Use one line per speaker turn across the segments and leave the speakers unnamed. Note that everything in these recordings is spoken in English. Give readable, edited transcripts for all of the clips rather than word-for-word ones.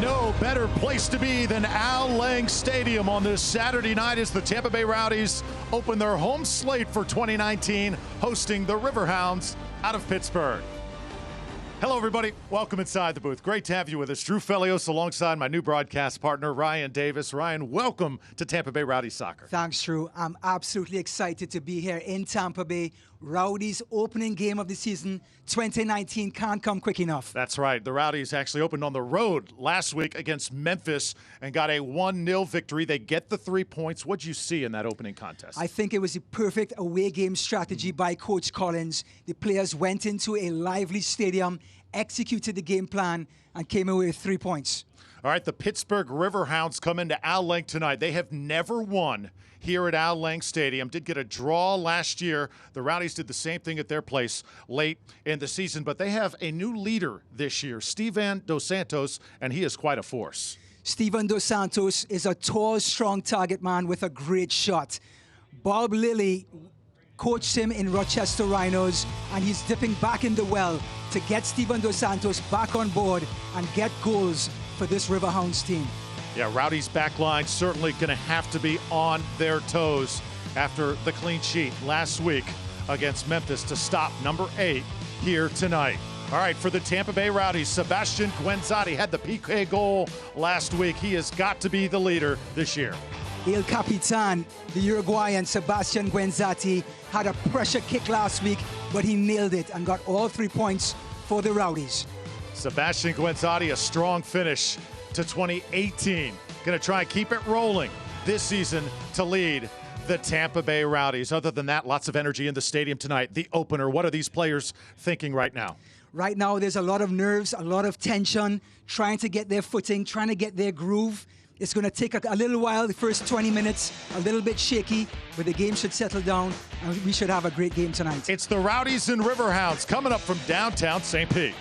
No better place to be than Al Lang Stadium on this Saturday night as the Tampa Bay Rowdies open their home slate for 2019, hosting the Riverhounds out of Pittsburgh. Hello, everybody. Welcome inside the booth. Great to have you with us. Drew Felios alongside my new broadcast partner, Ryan Davis. Ryan, welcome to Tampa Bay Rowdies Soccer.
Thanks, Drew. I'm absolutely excited to be here in Tampa Bay. Rowdies opening game of the season 2019 can't come quick enough.
That's right. The Rowdies actually opened on the road last week against Memphis and got a 1-0 victory. They get the 3 points. What'd you see in that opening contest?
I think it was the perfect away game strategy by Coach Collins. The players went into a lively stadium, executed the game plan, and came away with 3 points.
All right, the Pittsburgh Riverhounds come into Al Lang tonight. They have never won here at Al Lang Stadium. Did get a draw last year. The Rowdies did the same thing at their place late in the season, but they have a new leader this year, Steven Dos Santos, and he is quite a force.
Steven Dos Santos is a tall, strong target man with a great shot. Bob Lilly coached him in Rochester Rhinos, and he's dipping back in the well to get Steven Dos Santos back on board and get goals for this Riverhounds team.
Yeah, Rowdy's backline certainly going to have to be on their toes after the clean sheet last week against Memphis to stop number 8 here tonight. All right, for the Tampa Bay Rowdies, Sebastian Guenzati had the PK goal last week. He has got to be the leader this year.
El Capitan, the Uruguayan Sebastian Guenzati, had a pressure kick last week, but he nailed it and got all 3 points for the Rowdies.
Sebastian Guenzati, a strong finish to 2018. Going to try and keep it rolling this season to lead the Tampa Bay Rowdies. Other than that, lots of energy in the stadium tonight. The opener, what are these players thinking right now?
Right now, there's a lot of nerves, a lot of tension, trying to get their footing, trying to get their groove. It's going to take a little while, the first 20 minutes, a little bit shaky, but the game should settle down, and we should have a great game tonight.
It's the Rowdies and Riverhounds coming up from downtown St. Pete.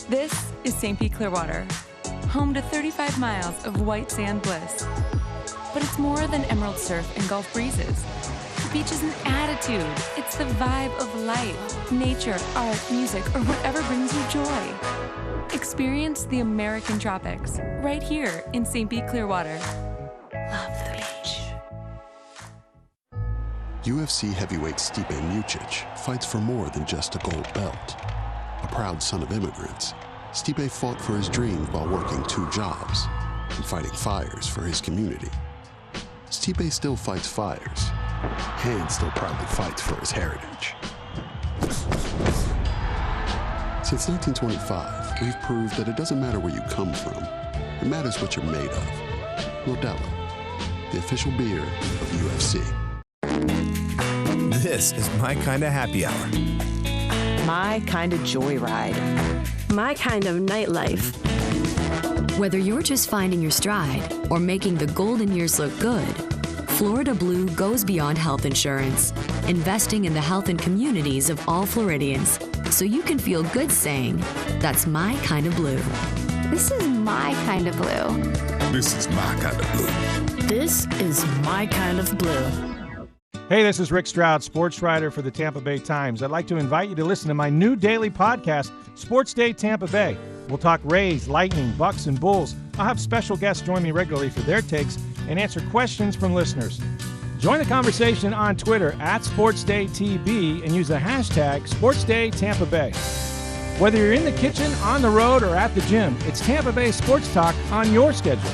This is St. Pete Clearwater, home to 35 miles of white sand bliss. But it's more than emerald surf and Gulf breezes. The beach is an attitude. It's the vibe of life, nature, art, music, or whatever brings you joy. Experience the American tropics right here in St. Pete Clearwater. Love the beach.
UFC heavyweight Stipe Miocic fights for more than just a gold belt. A proud son of immigrants, Stipe fought for his dreams while working 2 jobs and fighting fires for his community. Stipe still fights fires and still proudly fights for his heritage. Since 1925, we've proved that it doesn't matter where you come from. It matters what you're made of. Modelo, the official beer of UFC.
This is my kind of happy hour.
My kind of joyride.
My kind of nightlife. Whether you're just finding your stride or making the golden years look good, Florida Blue goes beyond health insurance, investing in the health and communities of all Floridians, so you can feel good saying, that's my kind of blue.
This is my kind of blue.
This is my kind of blue.
This is my kind of blue.
Hey, this is Rick Stroud, sports writer for the Tampa Bay Times. I'd like to invite you to listen to my new daily podcast, Sports Day Tampa Bay. We'll talk Rays, Lightning, Bucks, and Bulls. I'll have special guests join me regularly for their takes and answer questions from listeners. Join the conversation on Twitter @SportsDayTB and use the hashtag SportsDayTampaBay. Whether you're in the kitchen, on the road, or at the gym, it's Tampa Bay Sports Talk on your schedule.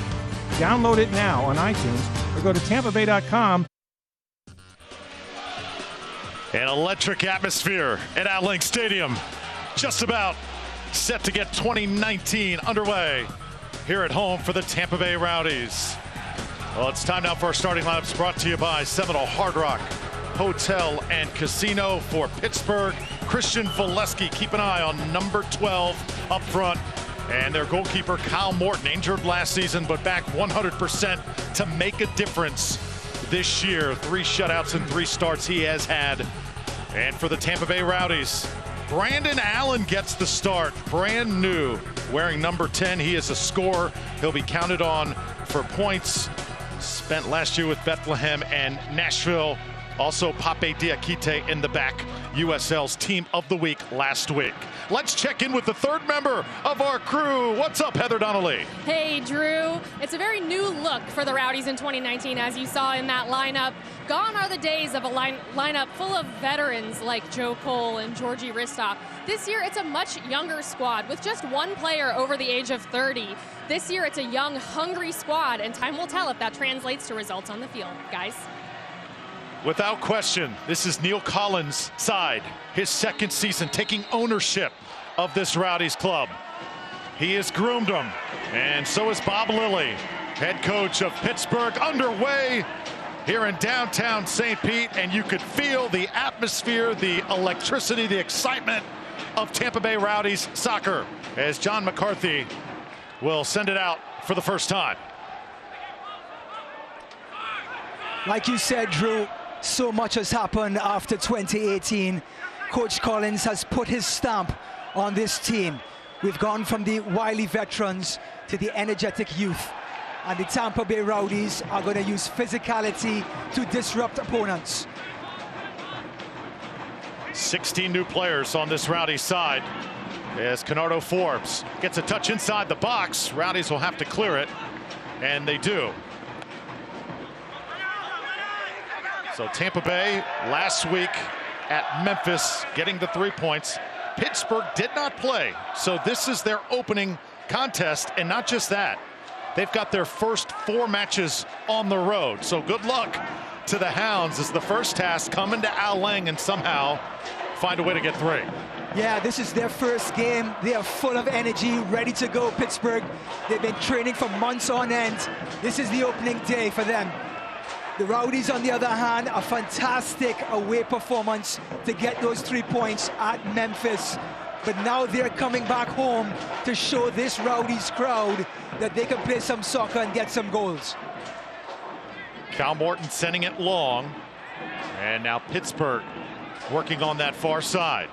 Download it now on iTunes or go to tampabay.com.
An electric atmosphere at Al Lang Stadium. Just about set to get 2019 underway here at home for the Tampa Bay Rowdies. Well, it's time now for our starting lineups brought to you by Seminole Hard Rock Hotel and Casino for Pittsburgh. Christian Valesky, keep an eye on number 12 up front. And their goalkeeper, Kyle Morton, injured last season, but back 100% to make a difference this year. 3 shutouts and 3 starts he has had. And for the Tampa Bay Rowdies, Brandon Allen gets the start, brand new, wearing number 10. He is a scorer. He'll be counted on for points. Spent last year with Bethlehem and Nashville. Also Pape Diakite in the back, USL's Team of the Week last week. Let's check in with the third member of our crew. What's up, Heather Donnelly?
Hey, Drew. It's a very new look for the Rowdies in 2019, as you saw in that lineup. Gone are the days of a lineup full of veterans like Joe Cole and Georgie Ristoff. This year, it's a much younger squad with just one player over the age of 30. This year, it's a young, hungry squad, and time will tell if that translates to results on the field, guys.
Without question, this is Neil Collins' side. His second season taking ownership of this Rowdies club. He has groomed them, and so is Bob Lilly, head coach of Pittsburgh, underway here in downtown St. Pete, and you could feel the atmosphere, the electricity, the excitement of Tampa Bay Rowdies soccer as John McCarthy will send it out for the first time.
Like you said, Drew, so much has happened after 2018. Coach Collins has put his stamp on this team. We've gone from the wily veterans to the energetic youth. And the Tampa Bay Rowdies are going to use physicality to disrupt opponents.
16 new players on this Rowdies side as Canardo Forbes gets a touch inside the box. Rowdies will have to clear it, and they do. So Tampa Bay last week at Memphis getting the 3 points. Pittsburgh did not play, so this is their opening contest, and not just that. They've got their first 4 matches on the road, so good luck to the Hounds as the first task come into Al Lang and somehow find a way to get 3.
Yeah, this is their first game. They are full of energy, ready to go, Pittsburgh. They've been training for months on end. This is the opening day for them. The Rowdies, on the other hand, a fantastic away performance to get those 3 points at Memphis. But now they're coming back home to show this Rowdies crowd that they can play some soccer and get some goals.
Cal Morton sending it long. And now Pittsburgh working on that far side.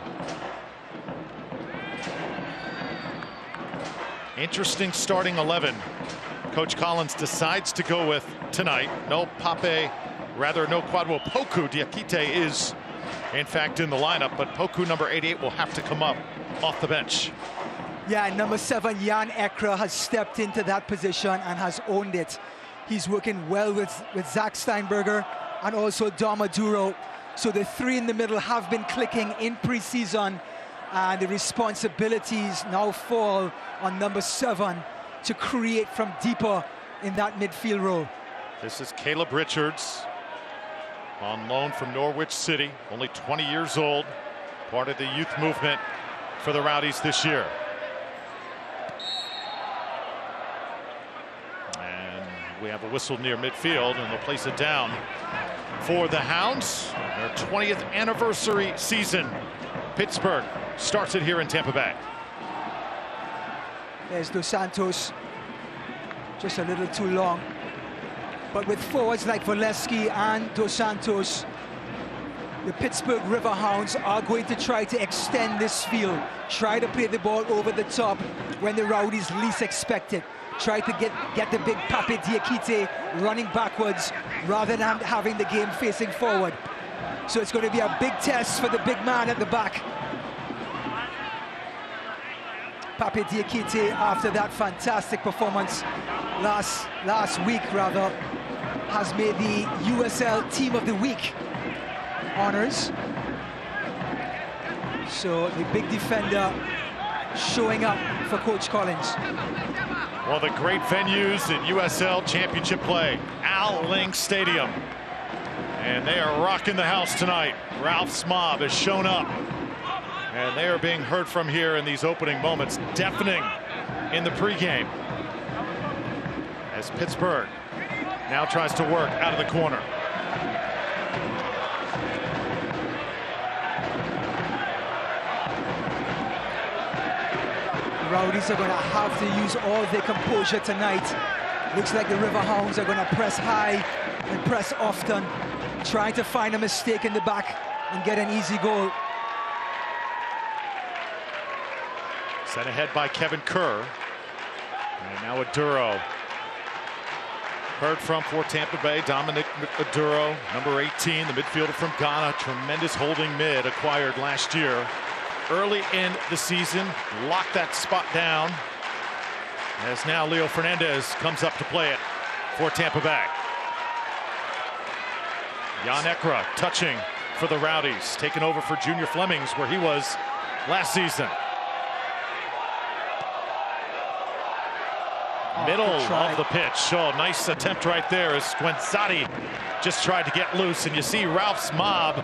Interesting starting 11. Coach Collins decides to go with tonight. No Pape, rather no Kwadwo Poku. Diakite is in fact in the lineup, but Poku number 88 will have to come up off the bench.
Yeah, number 7 Jan Ekra has stepped into that position and has owned it. He's working well with Zach Steinberger and also Dom Maduro. So the 3 in the middle have been clicking in preseason, and the responsibilities now fall on number 7 to create from deeper in that midfield role.
This is Caleb Richards on loan from Norwich City, only 20 years old, part of the youth movement for the Rowdies this year. And we have a whistle near midfield, and they'll place it down for the Hounds. Their 20th anniversary season. Pittsburgh starts it here in Tampa Bay.
There's Dos Santos, just a little too long. But with forwards like Valesky and Dos Santos, the Pittsburgh Riverhounds are going to try to extend this field, try to play the ball over the top when the Rowdies least expect it. Try to get the big Pape Diakite running backwards rather than having the game facing forward. So it's going to be a big test for the big man at the back. Pape Diakite, after that fantastic performance last week, rather, has made the USL Team of the Week honors. So the big defender showing up for Coach Collins.
One of the great venues in USL Championship play, Al Lang Stadium. And they are rocking the house tonight. Ralph Smob has shown up. And they are being heard from here in these opening moments, deafening in the pregame. As Pittsburgh now tries to work out of the corner.
The Rowdies are going to have to use all their composure tonight. Looks like the Riverhounds are going to press high and press often, trying to find a mistake in the back and get an easy goal.
Sent ahead by Kevin Kerr. And now Aduro. Heard from for Tampa Bay, Dominic Maduro, number 18, the midfielder from Ghana, tremendous holding mid, acquired last year. Early in the season, locked that spot down, as now Leo Fernandez comes up to play it for Tampa Bay. Jan Ekra touching for the Rowdies, taking over for Junior Flemings, where he was last season. Middle of the pitch. Oh, nice attempt right there as Squenzati just tried to get loose. And you see Ralph's mob.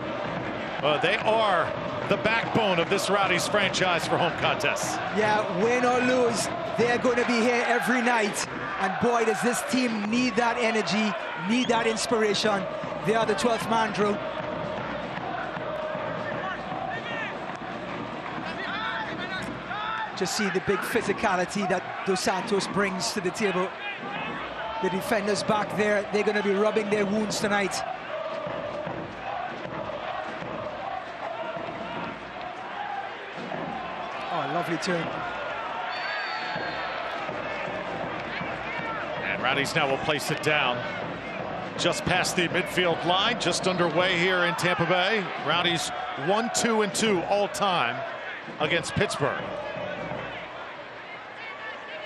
They are the backbone of this Rowdies franchise for home contests.
Yeah, win or lose, they're going to be here every night. And boy, does this team need that energy, need that inspiration. They are the 12th man, Drew. Just see the big physicality that Dos Santos brings to the table. The defenders back there, they're going to be rubbing their wounds tonight. Oh, lovely turn.
And Rowdies now will place it down just past the midfield line, just underway here in Tampa Bay. Rowdies 1-2-2 all time against Pittsburgh.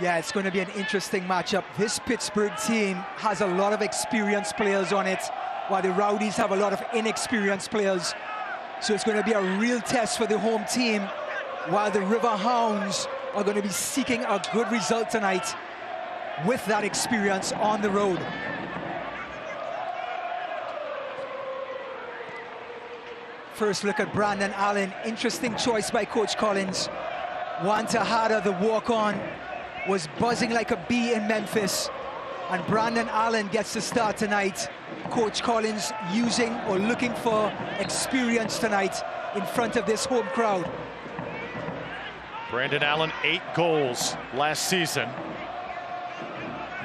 Yeah, it's going to be an interesting matchup. This Pittsburgh team has a lot of experienced players on it, while the Rowdies have a lot of inexperienced players. So it's going to be a real test for the home team, while the Riverhounds are going to be seeking a good result tonight with that experience on the road. First look at Brandon Allen. Interesting choice by Coach Collins. Juan Tejada, the walk-on, was buzzing like a bee in Memphis, and Brandon Allen gets the start tonight. Coach Collins using or looking for experience tonight in front of this home crowd.
Brandon Allen, 8 goals last season.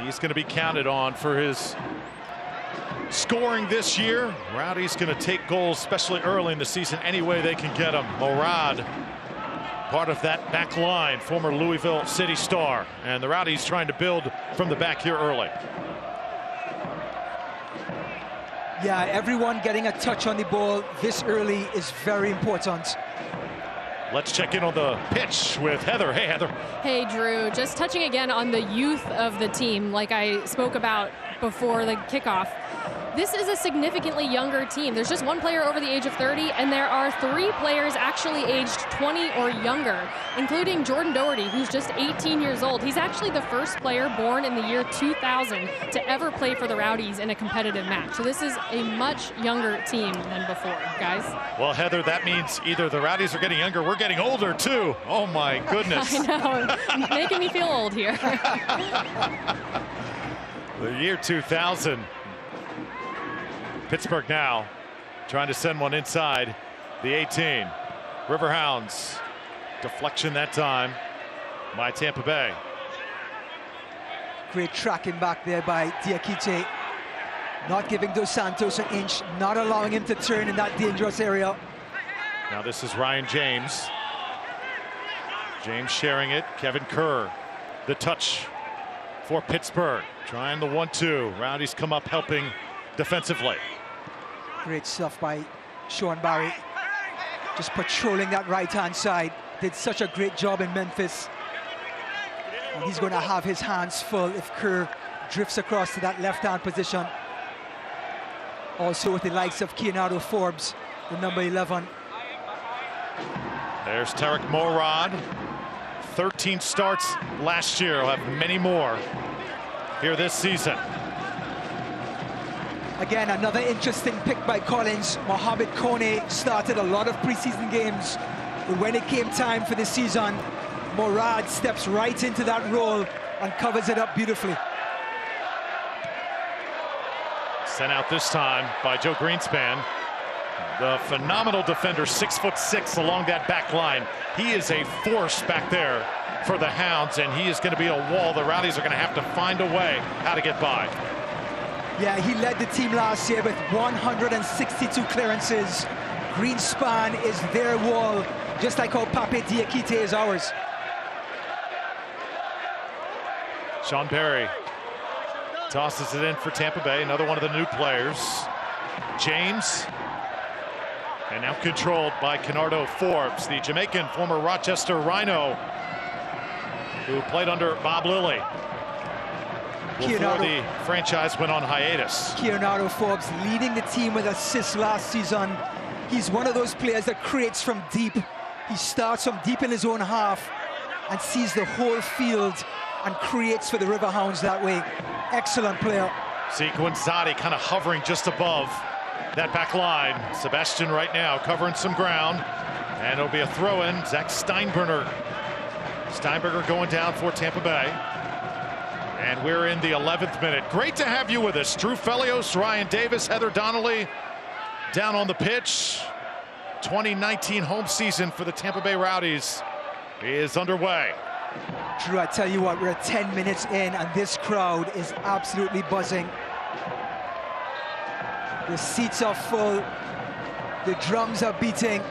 He's going to be counted on for his scoring this year. Rowdy's going to take goals, especially early in the season, any way they can get them. Morad, part of that back line, former Louisville City star, and the Rowdies trying to build from the back here early.
Yeah, everyone getting a touch on the ball this early is very important.
Let's check in on the pitch with Heather. Hey, Heather.
Hey, Drew. Just touching again on the youth of the team, like I spoke about before the kickoff. This is a significantly younger team. There's just one player over the age of 30, and there are 3 players actually aged 20 or younger, including Jordan Doherty, who's just 18 years old. He's actually the first player born in the year 2000 to ever play for the Rowdies in a competitive match. So this is a much younger team than before, guys.
Well, Heather, that means either the Rowdies are getting younger, we're getting older too. Oh my goodness.
I know, making me feel old here.
The year 2000. Pittsburgh now trying to send one inside the 18. Riverhounds, deflection that time by Tampa Bay.
Great tracking back there by Diakite. Not giving Dos Santos an inch, not allowing him to turn in that dangerous area.
Now this is Ryan James. James sharing it. Kevin Kerr, the touch for Pittsburgh. Trying the 1-2. Rowdies come up helping defensively.
Great stuff by Sean Barry. Just patrolling that right-hand side. Did such a great job in Memphis. And he's going to have his hands full if Kerr drifts across to that left-hand position. Also with the likes of Keonado Forbes, the number 11.
There's Tarek Morad. 13 starts last year. He'll have many more here this season.
Again, another interesting pick by Collins. Mohamed Kone started a lot of preseason games. But when it came time for the season, Morad steps right into that role and covers it up beautifully.
Sent out this time by Joe Greenspan. The phenomenal defender, 6'6" along that back line. He is a force back there for the Hounds, and he is going to be a wall. The Rowdies are going to have to find a way how to get by.
Yeah, he led the team last year with 162 clearances. Greenspan is their wall, just like how Pape Diakite is ours.
Sean Barry tosses it in for Tampa Bay, another one of the new players. James. And now controlled by Kenardo Forbes, the Jamaican former Rochester Rhino, who played under Bob Lilly before the franchise went on hiatus.
Kenardo Forbes leading the team with assists last season. He's one of those players that creates from deep. He starts from deep in his own half and sees the whole field and creates for the Riverhounds that way. Excellent player.
See Guinzotti kind of hovering just above that back line. Sebastian right now covering some ground, and it'll be a throw-in. Zach Steinberger going down for Tampa Bay, and we're in the 11th minute. Great to have you with us. Drew Felios, Ryan Davis, Heather Donnelly down on the pitch. 2019 home season for the Tampa Bay Rowdies is underway.
Drew, I tell you what, we're 10 minutes in and this crowd is absolutely buzzing. The seats are full, the drums are beating,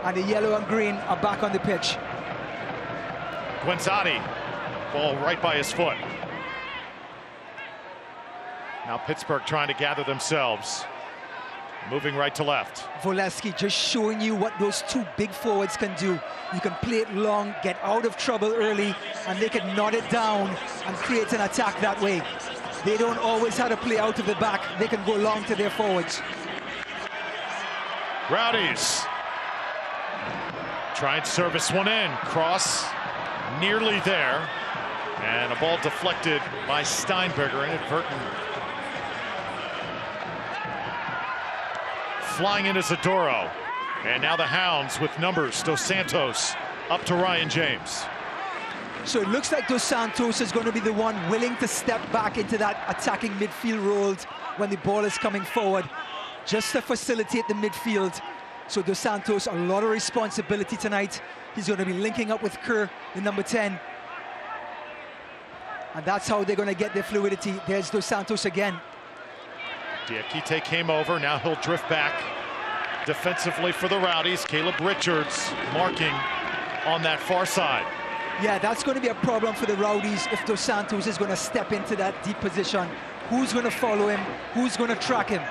and the yellow and green are back on the pitch.
Guinzotti, ball right by his foot. Now Pittsburgh trying to gather themselves, moving right to left.
Volesky just showing you what those two big forwards can do. You can play it long, get out of trouble early, and they can knot it down and create an attack that way. They don't always have to play out of the back. They can go long to their forwards.
Rowdies try and service one in. Cross nearly there. And a ball deflected by Steinberger, inadvertent. Flying in is Zadoro. And now the Hounds with numbers. Dos Santos up to Ryan James.
So it looks like Dos Santos is going to be the one willing to step back into that attacking midfield role when the ball is coming forward, just to facilitate the midfield. So Dos Santos, a lot of responsibility tonight. He's going to be linking up with Kerr, the number 10. And that's how they're going to get their fluidity. There's Dos Santos again.
Diakite came over, now he'll drift back defensively for the Rowdies. Caleb Richards marking on that far side.
Yeah, that's going to be a problem for the Rowdies if Dos Santos is going to step into that deep position. Who's going to follow him? Who's going to track him?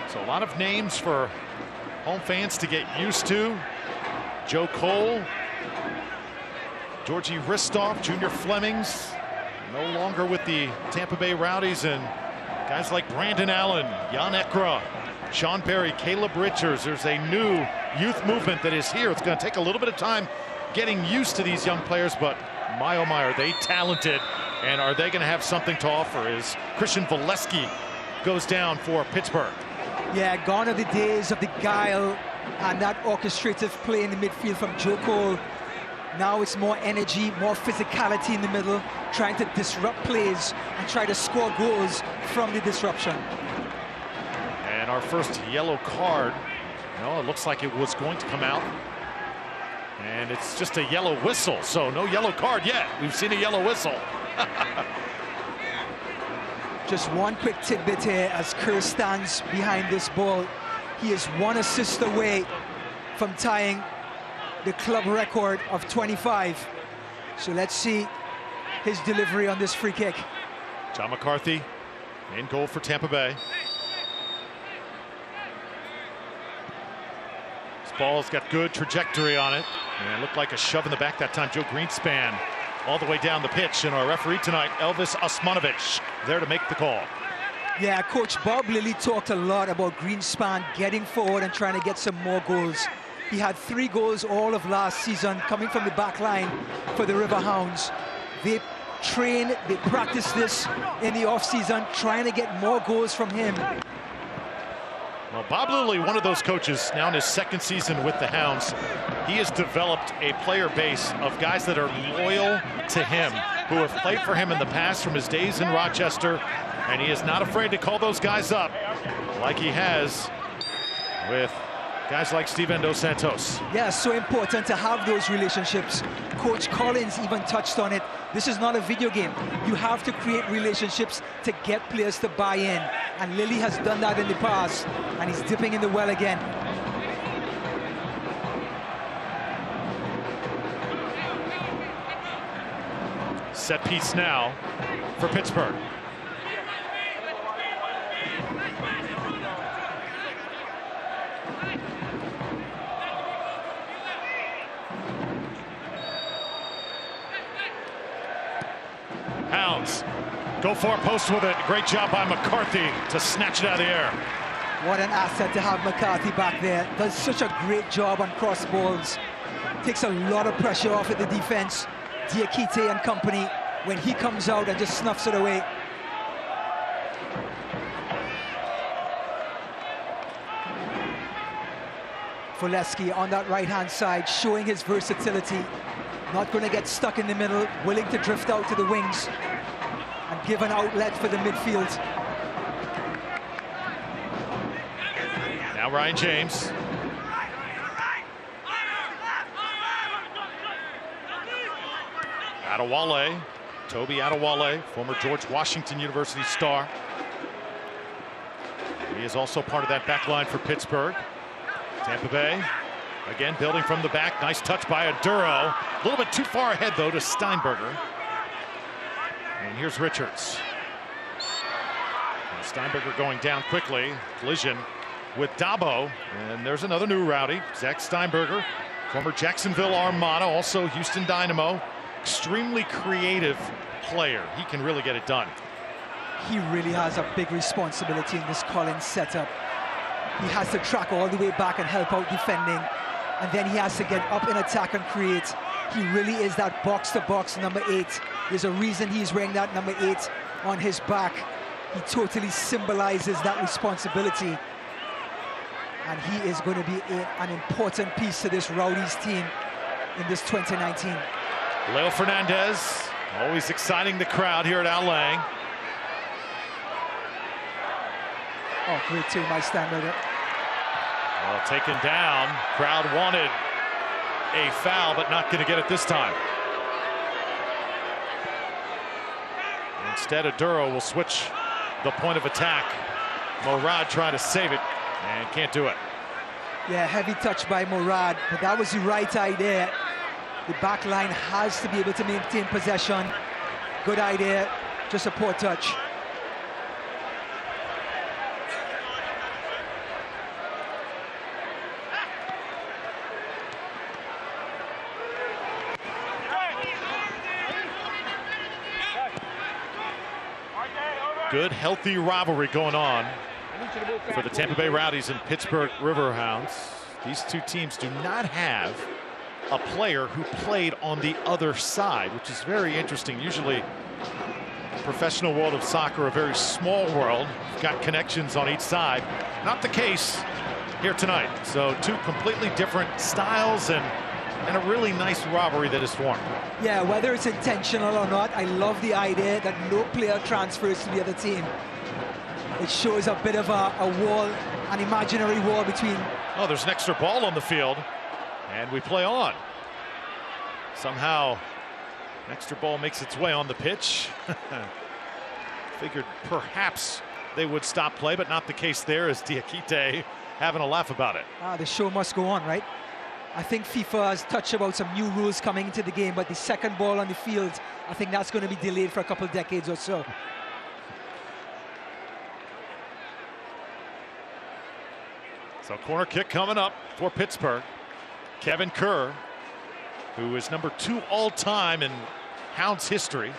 So a lot of names for home fans to get used to. Joe Cole, Georgie Ristoff, Junior Flemings, no longer with the Tampa Bay Rowdies, and guys like Brandon Allen, Jan Ekra, Sean Perry, Caleb Richards. There's a new youth movement that is here. It's going to take a little bit of time getting used to these young players, but my oh my, are they talented, and are they going to have something to offer as Christian Volesky goes down for Pittsburgh.
Yeah, gone are the days of the guile and that orchestrative play in the midfield from Joe Cole. Now it's more energy, more physicality in the middle, trying to disrupt plays and try to score goals from the disruption.
And our first yellow card, no, it looks like it was going to come out. And it's just a yellow whistle, so no yellow card yet. We've seen a yellow whistle.
Just one quick tidbit here as Kerr stands behind this ball. He is one assist away from tying the club record of 25. So let's see his delivery on this free kick.
John McCarthy in goal for Tampa Bay. This ball's got good trajectory on it, and it looked like a shove in the back that time. Joe Greenspan all the way down the pitch, and our referee tonight, Elvis Osmanovic, there to make the call.
Yeah, Coach Bob Lilly talked a lot about Greenspan getting forward and trying to get some more goals. He had 3 goals all of last season coming from the back line for the Riverhounds. They train, they practice this in the offseason, trying to get more goals from him.
Well, Bob Lilly, one of those coaches, now in his 2nd season with the Hounds, he has developed a player base of guys that are loyal to him, who have played for him in the past from his days in Rochester, and he is not afraid to call those guys up like he has with guys like Steven Dos Santos.
Yeah, so important to have those relationships. Coach Collins even touched on it. This is not a video game. You have to create relationships to get players to buy in. And Lilly has done that in the past, and he's dipping in the well again.
Set piece now for Pittsburgh. Hounds go for a post with it. Great job by McCarthy to snatch it out of the air.
What an asset to have McCarthy back there. Does such a great job on cross balls. Takes a lot of pressure off of the defense. Diakite and company, when he comes out and just snuffs it away. Foleski on that right-hand side, showing his versatility. Not going to get stuck in the middle, willing to drift out to the wings and give an outlet for the midfield.
Now Ryan James. Adewale, Toby Adewale, former George Washington University star. He is also part of that back line for Pittsburgh. Tampa Bay, again building from the back. Nice touch by Aduro. A little bit too far ahead, though, to Steinberger. And here's Richards. And Steinberger going down quickly. Collision with Dabo. And there's another new rowdy, Zach Steinberger, former Jacksonville Armada, also Houston Dynamo. Extremely creative player. He can really get it done.
He really has a big responsibility in this Collins setup. He has to track all the way back and help out defending, and then he has to get up in attack and create. He really is that box-to-box number 8. There's a reason he's wearing that number 8 on his back. He totally symbolizes that responsibility, and he is going to be an important piece to this Rowdies team in this 2019.
Leo Fernandez, always exciting the crowd here at Al Lang.
Oh, great team by Steinberger.
Well, taken down. Crowd wanted a foul, but not going to get it this time. Instead, Aduro will switch the point of attack. Morad trying to save it and can't do it.
Yeah, heavy touch by Morad, but that was the right idea. The back line has to be able to maintain possession. Good idea, just a poor touch.
Good, healthy rivalry going on for the Tampa Bay Rowdies and Pittsburgh Riverhounds. These two teams do not have a player who played on the other side, which is very interesting. Usually, professional world of soccer, a very small world. You've got connections on each side. Not the case here tonight. So two completely different styles and a really nice rivalry that is formed.
Yeah, whether it's intentional or not, I love the idea that no player transfers to the other team. It shows a bit of a wall, an imaginary wall between.
Oh, there's an extra ball on the field. And we play on. Somehow, an extra ball makes its way on the pitch. Figured perhaps they would stop play, but not the case there, as Diakite having a laugh about it.
The show must go on, right? I think FIFA has touched about some new rules coming into the game, but the second ball on the field, I think that's going to be delayed for a couple of decades or so.
So corner kick coming up for Pittsburgh. Kevin Kerr, who is number 2 all-time in Hounds history.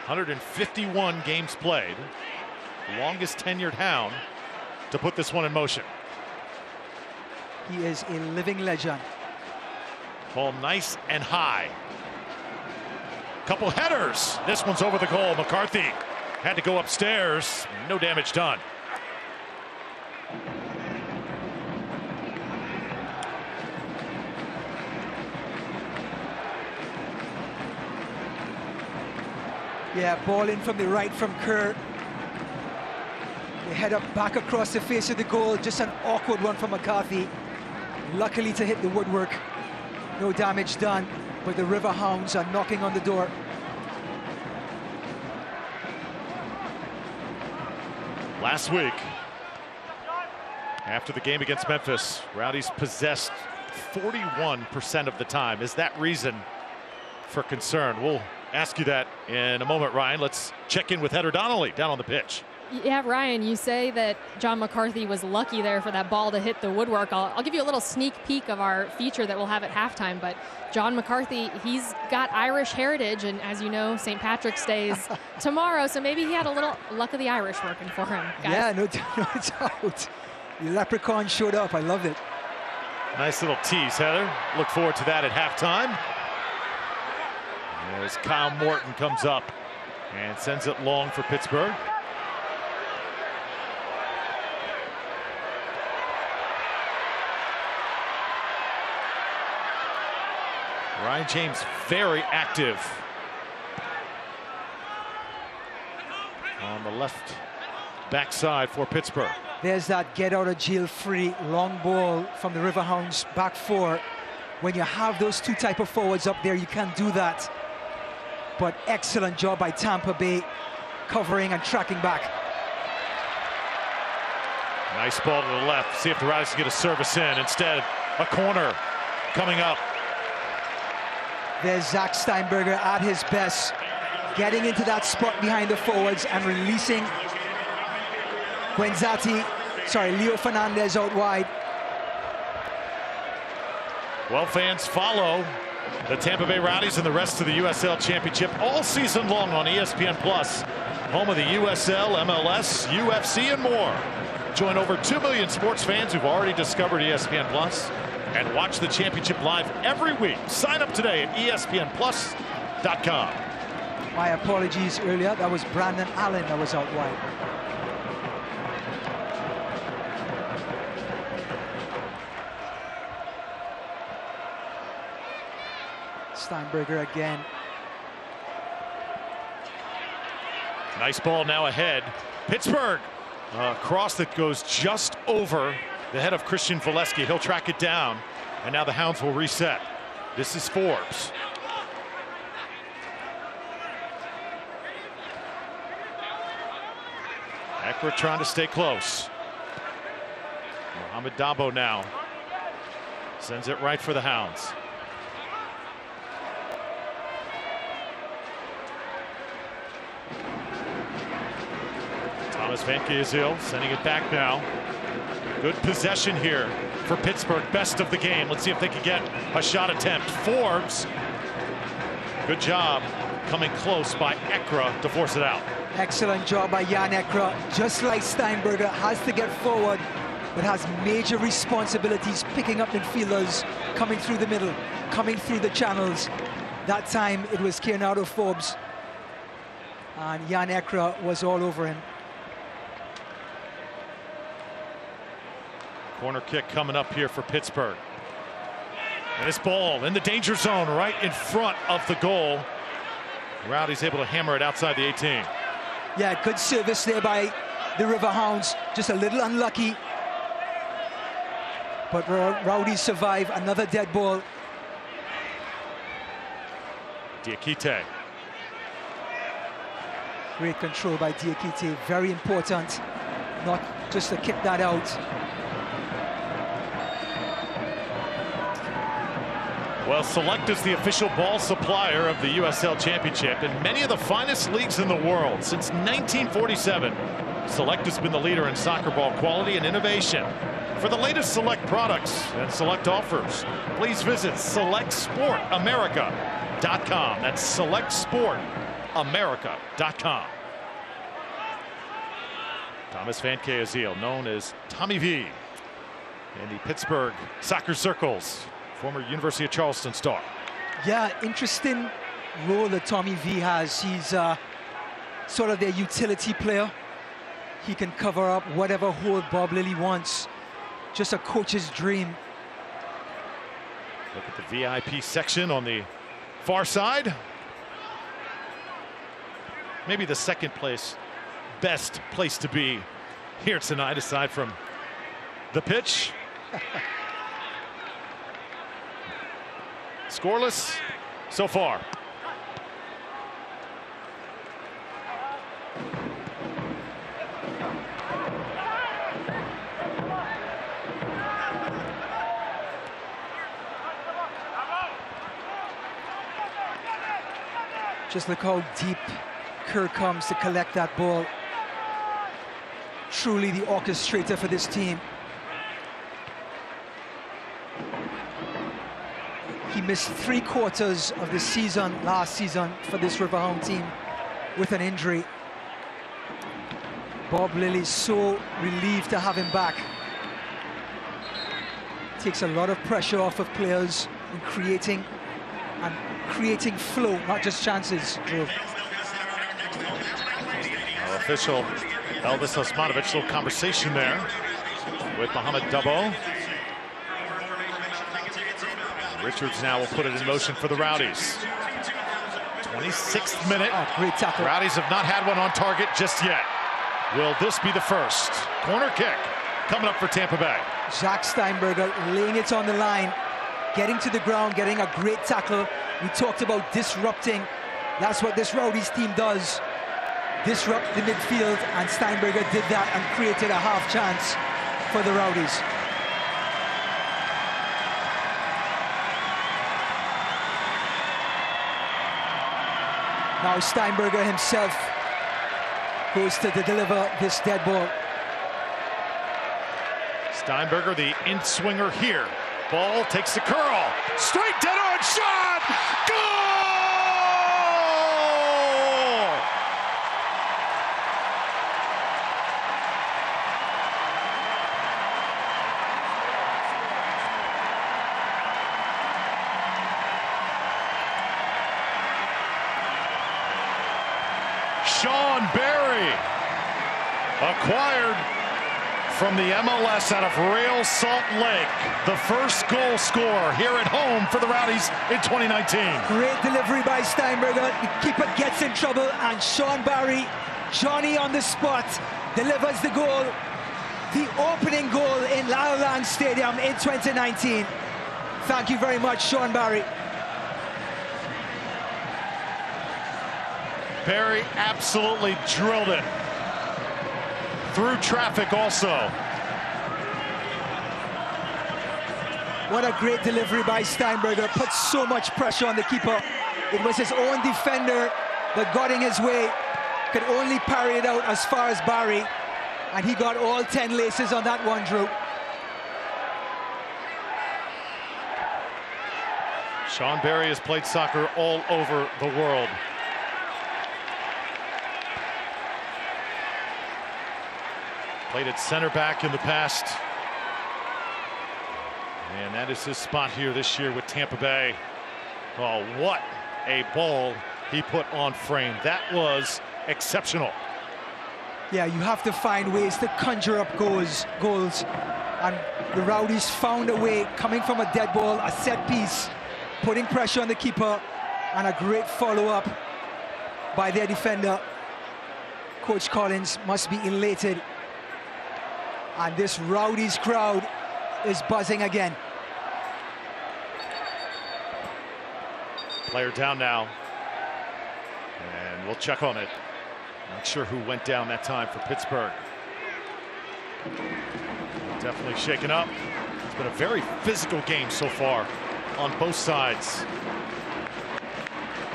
151 games played. Longest tenured Hound to put this one in motion.
He is a living legend.
Ball nice and high. Couple headers. This one's over the goal. McCarthy had to go upstairs. No damage done.
Yeah, ball in from the right from Kerr. They head up back across the face of the goal. Just an awkward one for McCarthy. Luckily to hit the woodwork. No damage done, but the Riverhounds are knocking on the door.
Last week, after the game against Memphis, Rowdies possessed 41% of the time. Is that reason for concern. We'll ask you that in a moment, Ryan. Let's check in with Heather Donnelly down on the pitch.
Yeah, Ryan, you say that John McCarthy was lucky there for that ball to hit the woodwork. I'll give you a little sneak peek of our feature that we'll have at halftime, but John McCarthy, he's got Irish heritage, and as you know, St. Patrick's Day is tomorrow, so maybe he had a little luck of the Irish working for him, guys.
Yeah, no doubt. The leprechaun showed up. I loved it.
Nice little tease, Heather. Look forward to that at halftime. As Kyle Morton comes up and sends it long for Pittsburgh. Ryan James very active on the left backside for Pittsburgh.
There's that get out of jail free long ball from the Riverhounds back four. When you have those two type of forwards up there, you can't do that. But excellent job by Tampa Bay covering and tracking back.
Nice ball to the left. See if the Rowdies can get a service in. Instead, a corner coming up.
There's Zach Steinberger at his best, getting into that spot behind the forwards and releasing Leo Fernandez out wide.
Well, fans follow the Tampa Bay Rowdies and the rest of the USL Championship all season long on ESPN Plus, home of the USL, MLS, UFC, and more. Join over 2 million sports fans who've already discovered ESPN Plus and watch the championship live every week. Sign up today at ESPNplus.com.
My apologies earlier. That was Brandon Allen that was out wide. Steinberger again.
Nice ball now ahead. Pittsburgh. A cross that goes just over the head of Christian Valesky. He'll track it down, and now the Hounds will reset. This is Forbes. Ekra trying to stay close. Mohamed Dabo now sends it right for the Hounds. Thomas Van Kazeel sending it back now. Good possession here for Pittsburgh. Best of the game. Let's see if they can get a shot attempt. Forbes. Good job coming close by Ekra to force it out.
Excellent job by Jan Ekra. Just like Steinberger, has to get forward, but has major responsibilities picking up midfielders, coming through the middle, coming through the channels. That time it was Leonardo Forbes, and Jan Ekra was all over him.
Corner kick coming up here for Pittsburgh. And this ball in the danger zone right in front of the goal. Rowdy's able to hammer it outside the 18.
Yeah, good service there by the Riverhounds. Just a little unlucky. But Rowdies survive. Another dead ball.
Diakite.
Great control by Diakite. Very important. Not just to kick that out.
Well, Select is the official ball supplier of the USL Championship in many of the finest leagues in the world. Since 1947, Select has been the leader in soccer ball quality and innovation. For the latest Select products and Select offers, please visit SelectSportAmerica.com. That's SelectSportAmerica.com. Thomas Van Kazeel, known as Tommy V in the Pittsburgh soccer circles. Former University of Charleston star.
Yeah, interesting role that Tommy V has. He's sort of their utility player. He can cover up whatever hole Bob Lilly wants. Just a coach's dream.
Look at the VIP section on the far side. Maybe the second best place to be here tonight, aside from the pitch. Scoreless so far.
Just look how deep Kerr comes to collect that ball. Truly the orchestrator for this team. He missed 3/4 of the season last season for this Riverhound team with an injury. Bob Lilly's so relieved to have him back. Takes a lot of pressure off of players in creating flow, not just chances, Drew.
Official Elvis Osmanovic, little conversation there with Mohamed Dabo. Richards now will put it in motion for the Rowdies. 26th minute.
Oh, great tackle.
Rowdies have not had one on target just yet. Will this be the first? Corner kick coming up for Tampa Bay.
Zach Steinberger laying it on the line, getting to the ground, getting a great tackle. We talked about disrupting. That's what this Rowdies team does. Disrupt the midfield, and Steinberger did that and created a half chance for the Rowdies. Now Steinberger himself goes to deliver this dead ball.
Steinberger, the in-swinger here. Ball takes the curl. Straight dead on shot! Goal! Sean Barry, acquired from the MLS out of Real Salt Lake, the first goal scorer here at home for the Rowdies in 2019.
Great delivery by Steinberger. The keeper gets in trouble, and Sean Barry, Johnny on the spot, delivers the goal. The opening goal in La La Land Stadium in 2019. Thank you very much, Sean Barry.
Barry absolutely drilled it. Through traffic also.
What a great delivery by Steinberger. Put so much pressure on the keeper. It was his own defender that got in his way. Could only parry it out as far as Barry. And he got all 10 laces on that one, Drew.
Sean Barry has played soccer all over the world. Played at center back in the past. And that is his spot here this year with Tampa Bay. Oh, what a ball he put on frame. That was exceptional.
Yeah, you have to find ways to conjure up goals. And the Rowdies found a way, coming from a dead ball, a set piece, putting pressure on the keeper, and a great follow-up by their defender. Coach Collins must be elated. And this Rowdies crowd is buzzing again.
Player down now. And we'll check on it. Not sure who went down that time for Pittsburgh. Definitely shaken up. It's been a very physical game so far on both sides.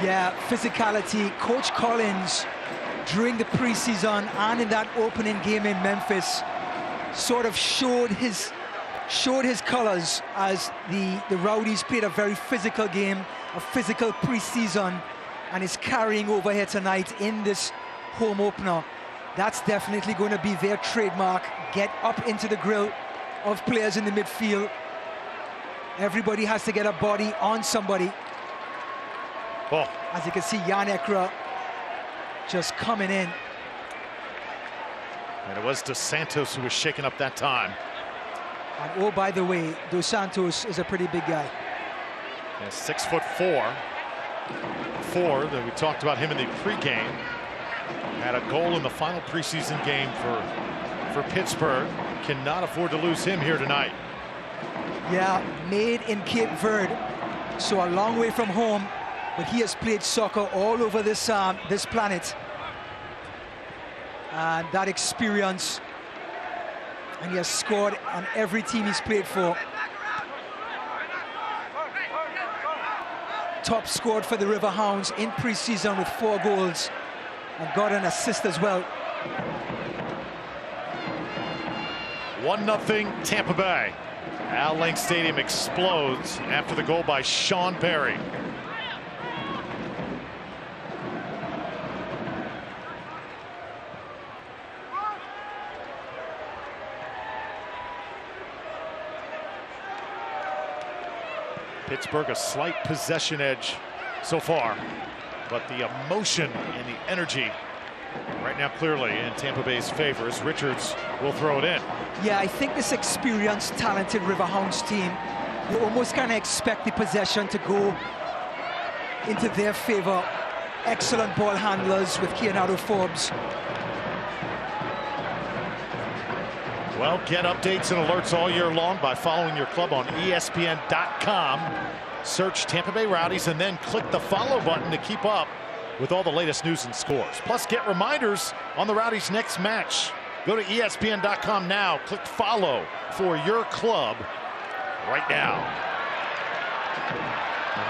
Yeah, physicality. Coach Collins, during the preseason and in that opening game in Memphis, sort of showed his colors as the Rowdies played a very physical game, a physical preseason, and is carrying over here tonight in this home opener. That's definitely going to be their trademark. Get up into the grill of players in the midfield. Everybody has to get a body on somebody.
Oh.
As you can see, Jan Ekra just coming in.
And it was Dos Santos who was shaken up that time.
And oh, by the way, Dos Santos is a pretty big guy.
Yeah, 6'4". That we talked about him in the pregame. Had a goal in the final preseason game for Pittsburgh. Cannot afford to lose him here tonight.
Yeah, made in Cape Verde, so a long way from home, but he has played soccer all over this planet. And that experience, and he has scored on every team he's played for. top scored for the Riverhounds in preseason with 4 goals and got an assist as well.
1-0 Tampa Bay. Al Link Stadium explodes after the goal by Sean Perry. Pittsburgh a slight possession edge so far, but the emotion and the energy right now clearly in Tampa Bay's favor as Richards will throw it in.
Yeah, I think this experienced, talented Riverhounds team, you almost kind of expect the possession to go into their favor. Excellent ball handlers with Keanu Forbes.
Well, get updates and alerts all year long by following your club on ESPN.com. Search Tampa Bay Rowdies and then click the follow button to keep up with all the latest news and scores. Plus, get reminders on the Rowdies' next match. Go to ESPN.com now. Click follow for your club right now.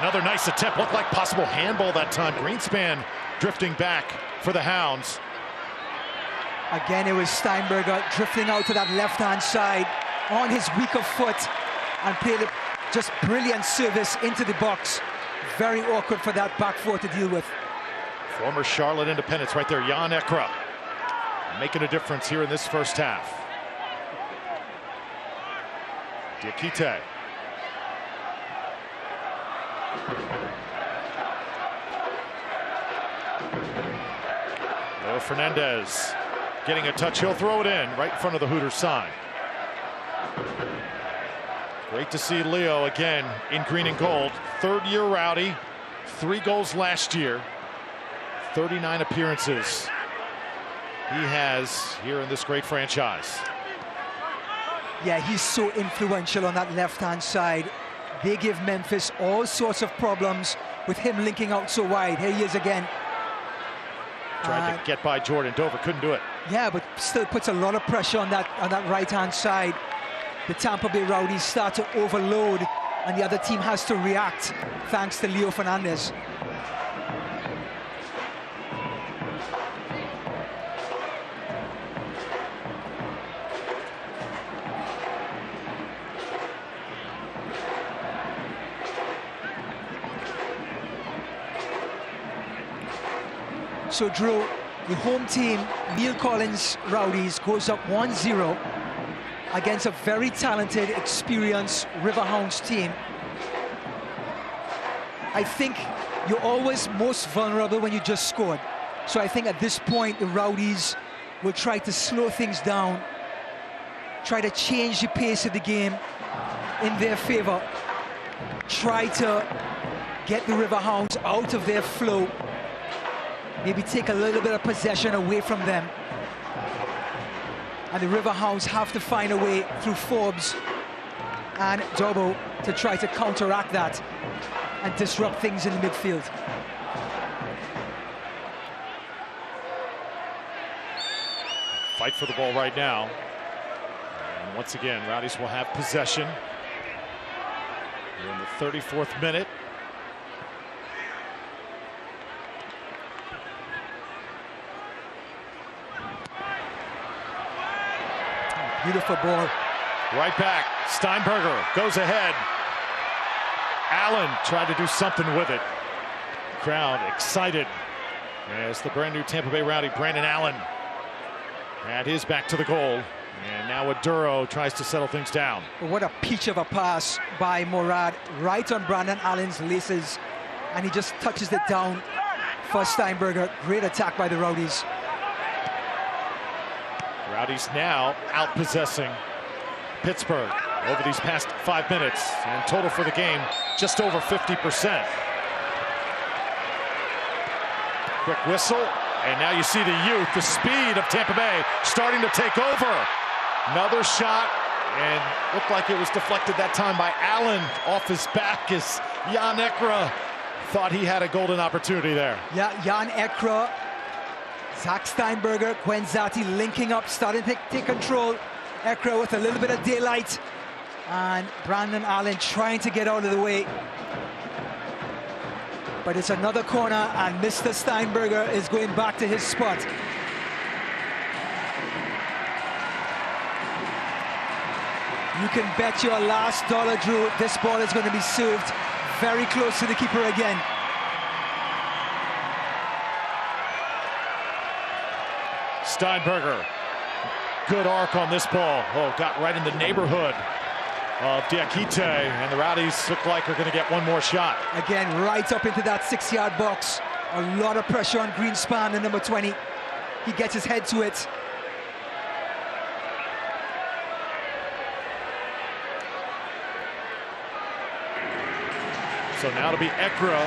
Another nice attempt. Looked like possible handball that time. Greenspan drifting back for the Hounds.
Again, it was Steinberger drifting out to that left-hand side on his weaker foot and played a just brilliant service into the box. Very awkward for that back four to deal with.
Former Charlotte Independents right there, Jan Ekra, making a difference here in this first half. Diakite. Leo Fernandez getting a touch. He'll throw it in right in front of the Hooters sign. Great to see Leo again in green and gold. Third-year Rowdy, 3 goals last year, 39 appearances he has here in this great franchise.
Yeah, he's so influential on that left-hand side. They give Memphis all sorts of problems with him linking out so wide. Here he is again.
Tried to get by Jordan. Dover couldn't do it.
Yeah, but still puts a lot of pressure on that right-hand side. The Tampa Bay Rowdies start to overload, and the other team has to react thanks to Leo Fernandez. So, Drew, the home team, Neil Collins Rowdies, goes up 1-0 against a very talented, experienced Riverhounds team. I think you're always most vulnerable when you just scored. So I think at this point, the Rowdies will try to slow things down, try to change the pace of the game in their favor, try to get the Riverhounds out of their flow, maybe take a little bit of possession away from them. And the Riverhounds have to find a way through Forbes and Dobbo to try to counteract that and disrupt things in the midfield.
Fight for the ball right now. And once again, Rowdies will have possession. We're in the 34th minute.
Beautiful ball.
Right back. Steinberger goes ahead. Allen tried to do something with it. Crowd excited as the brand new Tampa Bay Rowdy Brandon Allen had his back to the goal. And now Aduro tries to settle things down.
What a peach of a pass by Morad right on Brandon Allen's laces. And he just touches it down for Steinberger. Great attack by the Rowdies.
Rowdies now out-possessing Pittsburgh over these past 5 minutes, and total for the game just over 50%. Quick whistle, and now you see the youth, the speed of Tampa Bay starting to take over. Another shot, and looked like it was deflected that time by Allen off his back as Jan Ekra thought he had a golden opportunity there.
Yeah, Jan Ekra, Zach Steinberger, Quenzati linking up, starting to take control. Ekra with a little bit of daylight, and Brandon Allen trying to get out of the way. But it's another corner, and Mr. Steinberger is going back to his spot. You can bet your last dollar, Drew, this ball is going to be served very close to the keeper again.
Steinberger, good arc on this ball. Oh, got right in the neighborhood of Diakite, and the Rowdies look like they're going to get one more shot.
Again, right up into that 6-yard box. A lot of pressure on Greenspan, the number 20. He gets his head to it.
So now to be Ekra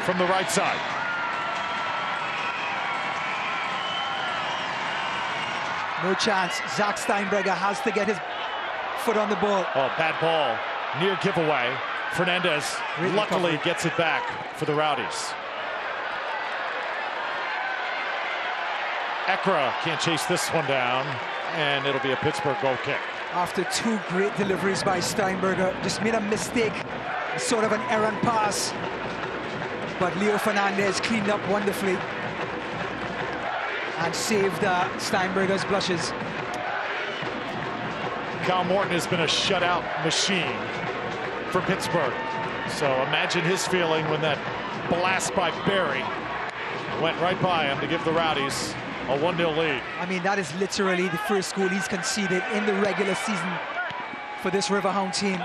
from the right side.
No chance. Zach Steinberger has to get his foot on the ball.
Oh, bad ball. Near giveaway. Fernandez luckily gets it back for the Rowdies. Ekra can't chase this one down, and it'll be a Pittsburgh goal kick.
After two great deliveries by Steinberger, just made a mistake, sort of an errant pass. But Leo Fernandez cleaned up wonderfully and saved Steinberger's blushes.
Kyle Morton has been a shutout machine for Pittsburgh. So imagine his feeling when that blast by Barry went right by him to give the Rowdies a 1-0 lead.
I mean, that is literally the first goal he's conceded in the regular season for this Riverhound team.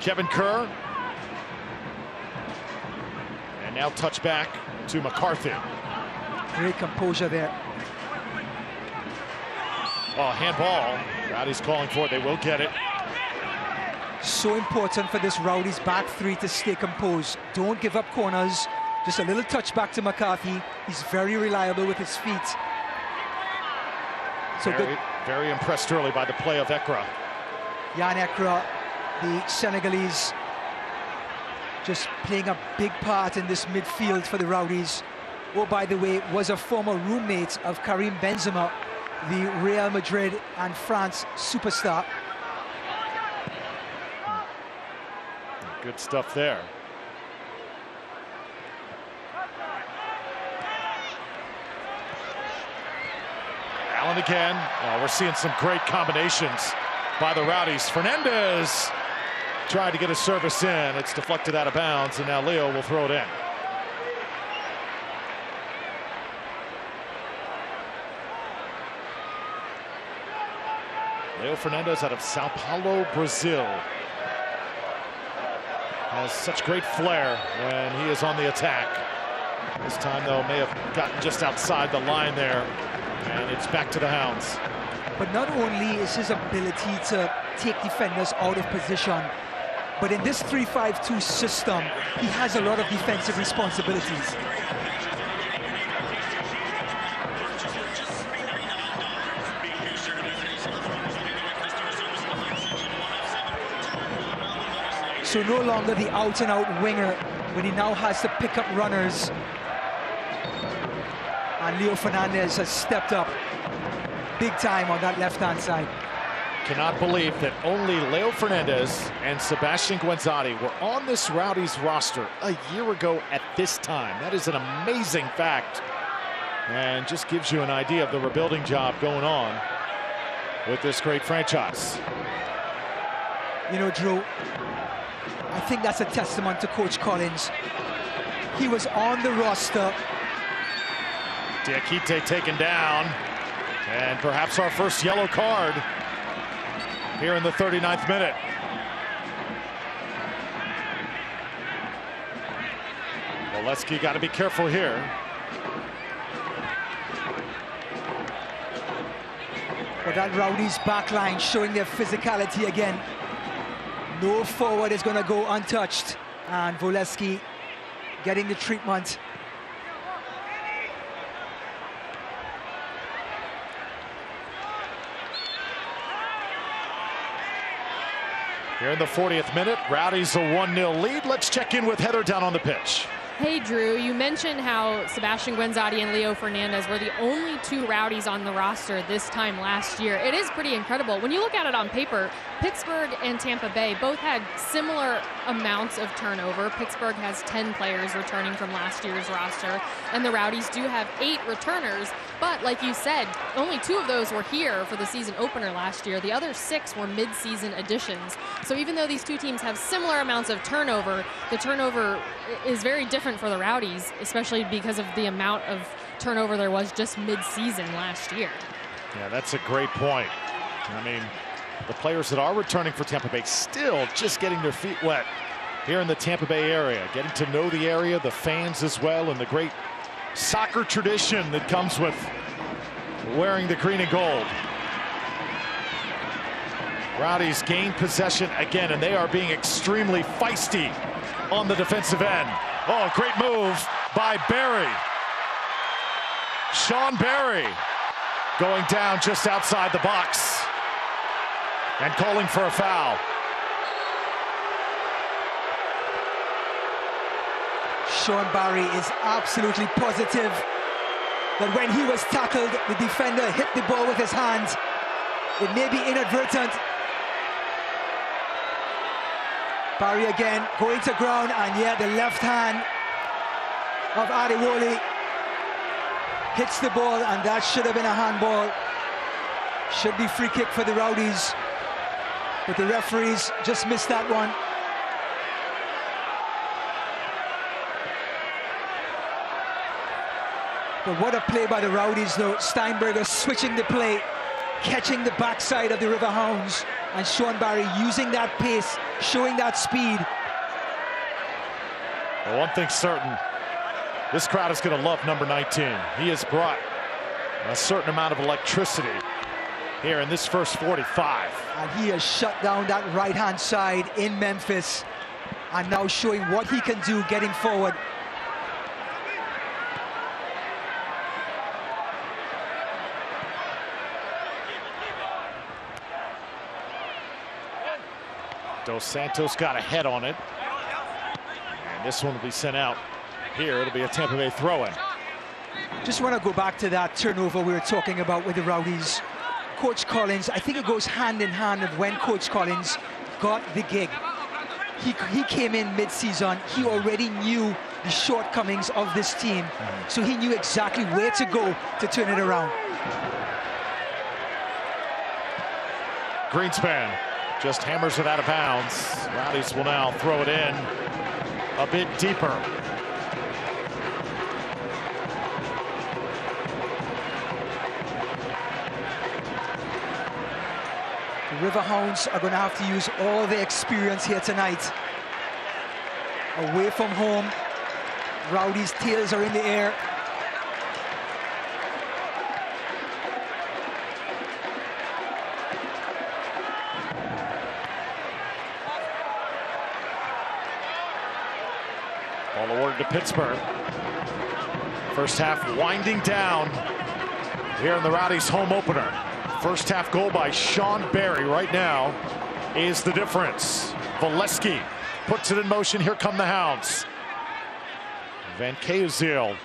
Kevin Kerr. And now touch back to McCarthy.
Great composure there.
Oh, handball. Rowdies calling for it. They will get it.
So important for this Rowdies back three to stay composed. Don't give up corners. Just a little touch back to McCarthy. He's very reliable with his feet. So
very impressed early by the play of Ekra.
Jan Ekra, the Senegalese, just playing a big part in this midfield for the Rowdies. Oh, by the way, was a former roommate of Karim Benzema, the Real Madrid and France superstar.
Good stuff there. Allen again. Oh, we're seeing some great combinations by the Rowdies. Fernandez tried to get a service in. It's deflected out of bounds, and now Leo will throw it in. Leo Fernandez out of Sao Paulo, Brazil. Has such great flair when he is on the attack. This time, though, may have gotten just outside the line there, and it's back to the Hounds.
But not only is his ability to take defenders out of position, but in this 3-5-2 system, he has a lot of defensive responsibilities. So no longer the out-and-out winger when he now has to pick up runners. And Leo Fernandez has stepped up big time on that left-hand side.
Cannot believe that only Leo Fernandez and Sebastian Guenzati were on this Rowdies roster a year ago at this time. That is an amazing fact, and just gives you an idea of the rebuilding job going on with this great franchise.
You know, Drew, I think that's a testament to Coach Collins. He was on the roster.
Diakite taken down, and perhaps our first yellow card here in the 39th minute. Oleski got to be careful here.
But that Rowdies backline showing their physicality again. No forward is going to go untouched. And Oleski getting the treatment.
Here in the 40th minute, Rowdies a 1-0 lead. Let's check in with Heather down on the pitch.
Hey, Drew, you mentioned how Sebastian Guenzati and Leo Fernandez were the only 2 Rowdies on the roster this time last year. It is pretty incredible. When you look at it on paper, Pittsburgh and Tampa Bay both had similar amounts of turnover. Pittsburgh has 10 players returning from last year's roster, and the Rowdies do have 8 returners. But like you said, only 2 of those were here for the season opener last year. The other 6 were mid-season additions. So even though these 2 teams have similar amounts of turnover, the turnover is very different for the Rowdies, especially because of the amount of turnover there was just mid-season last year.
Yeah, that's a great point. I mean, the players that are returning for Tampa Bay still just getting their feet wet here in the Tampa Bay area, getting to know the area, the fans as well, and the great soccer tradition that comes with wearing the green and gold. Rowdies gain possession again, and they are being extremely feisty on the defensive end. Oh, great move by Barry. Sean Barry going down just outside the box and calling for a foul.
Sean Barry is absolutely positive that when he was tackled, the defender hit the ball with his hand. It may be inadvertent. Barry again going to ground, and yeah, the left hand of Adewole hits the ball, and that should have been a handball. Should be free kick for the Rowdies, but the referees just missed that one. But what a play by the Rowdies, though. Steinberger switching the play, catching the backside of the Riverhounds, and Sean Barry using that pace, showing that speed.
Well, one thing's certain, this crowd is going to love number 19. He has brought a certain amount of electricity here in this first 45.
And he has shut down that right-hand side in Memphis, and now showing what he can do getting forward.
Dos Santos got a head on it, and this one will be sent out. Here it'll be a Tampa Bay throw-in.
Just want to go back to that turnover we were talking about with the Rowdies. Coach Collins, I think it goes hand in hand with when Coach Collins got the gig. He came in mid-season. He already knew the shortcomings of this team, so he knew exactly where to go to turn it around.
Greenspan just hammers it out of bounds. Rowdies will now throw it in a bit deeper.
The Riverhounds are going to have to use all their experience here tonight. Away from home, Rowdies' tails are in the air.
Ball awarded to Pittsburgh. First half winding down here in the Rowdies' home opener. First half goal by Sean Barry right now is the difference. Valesky puts it in motion. Here come the Hounds. Van Keuzeel.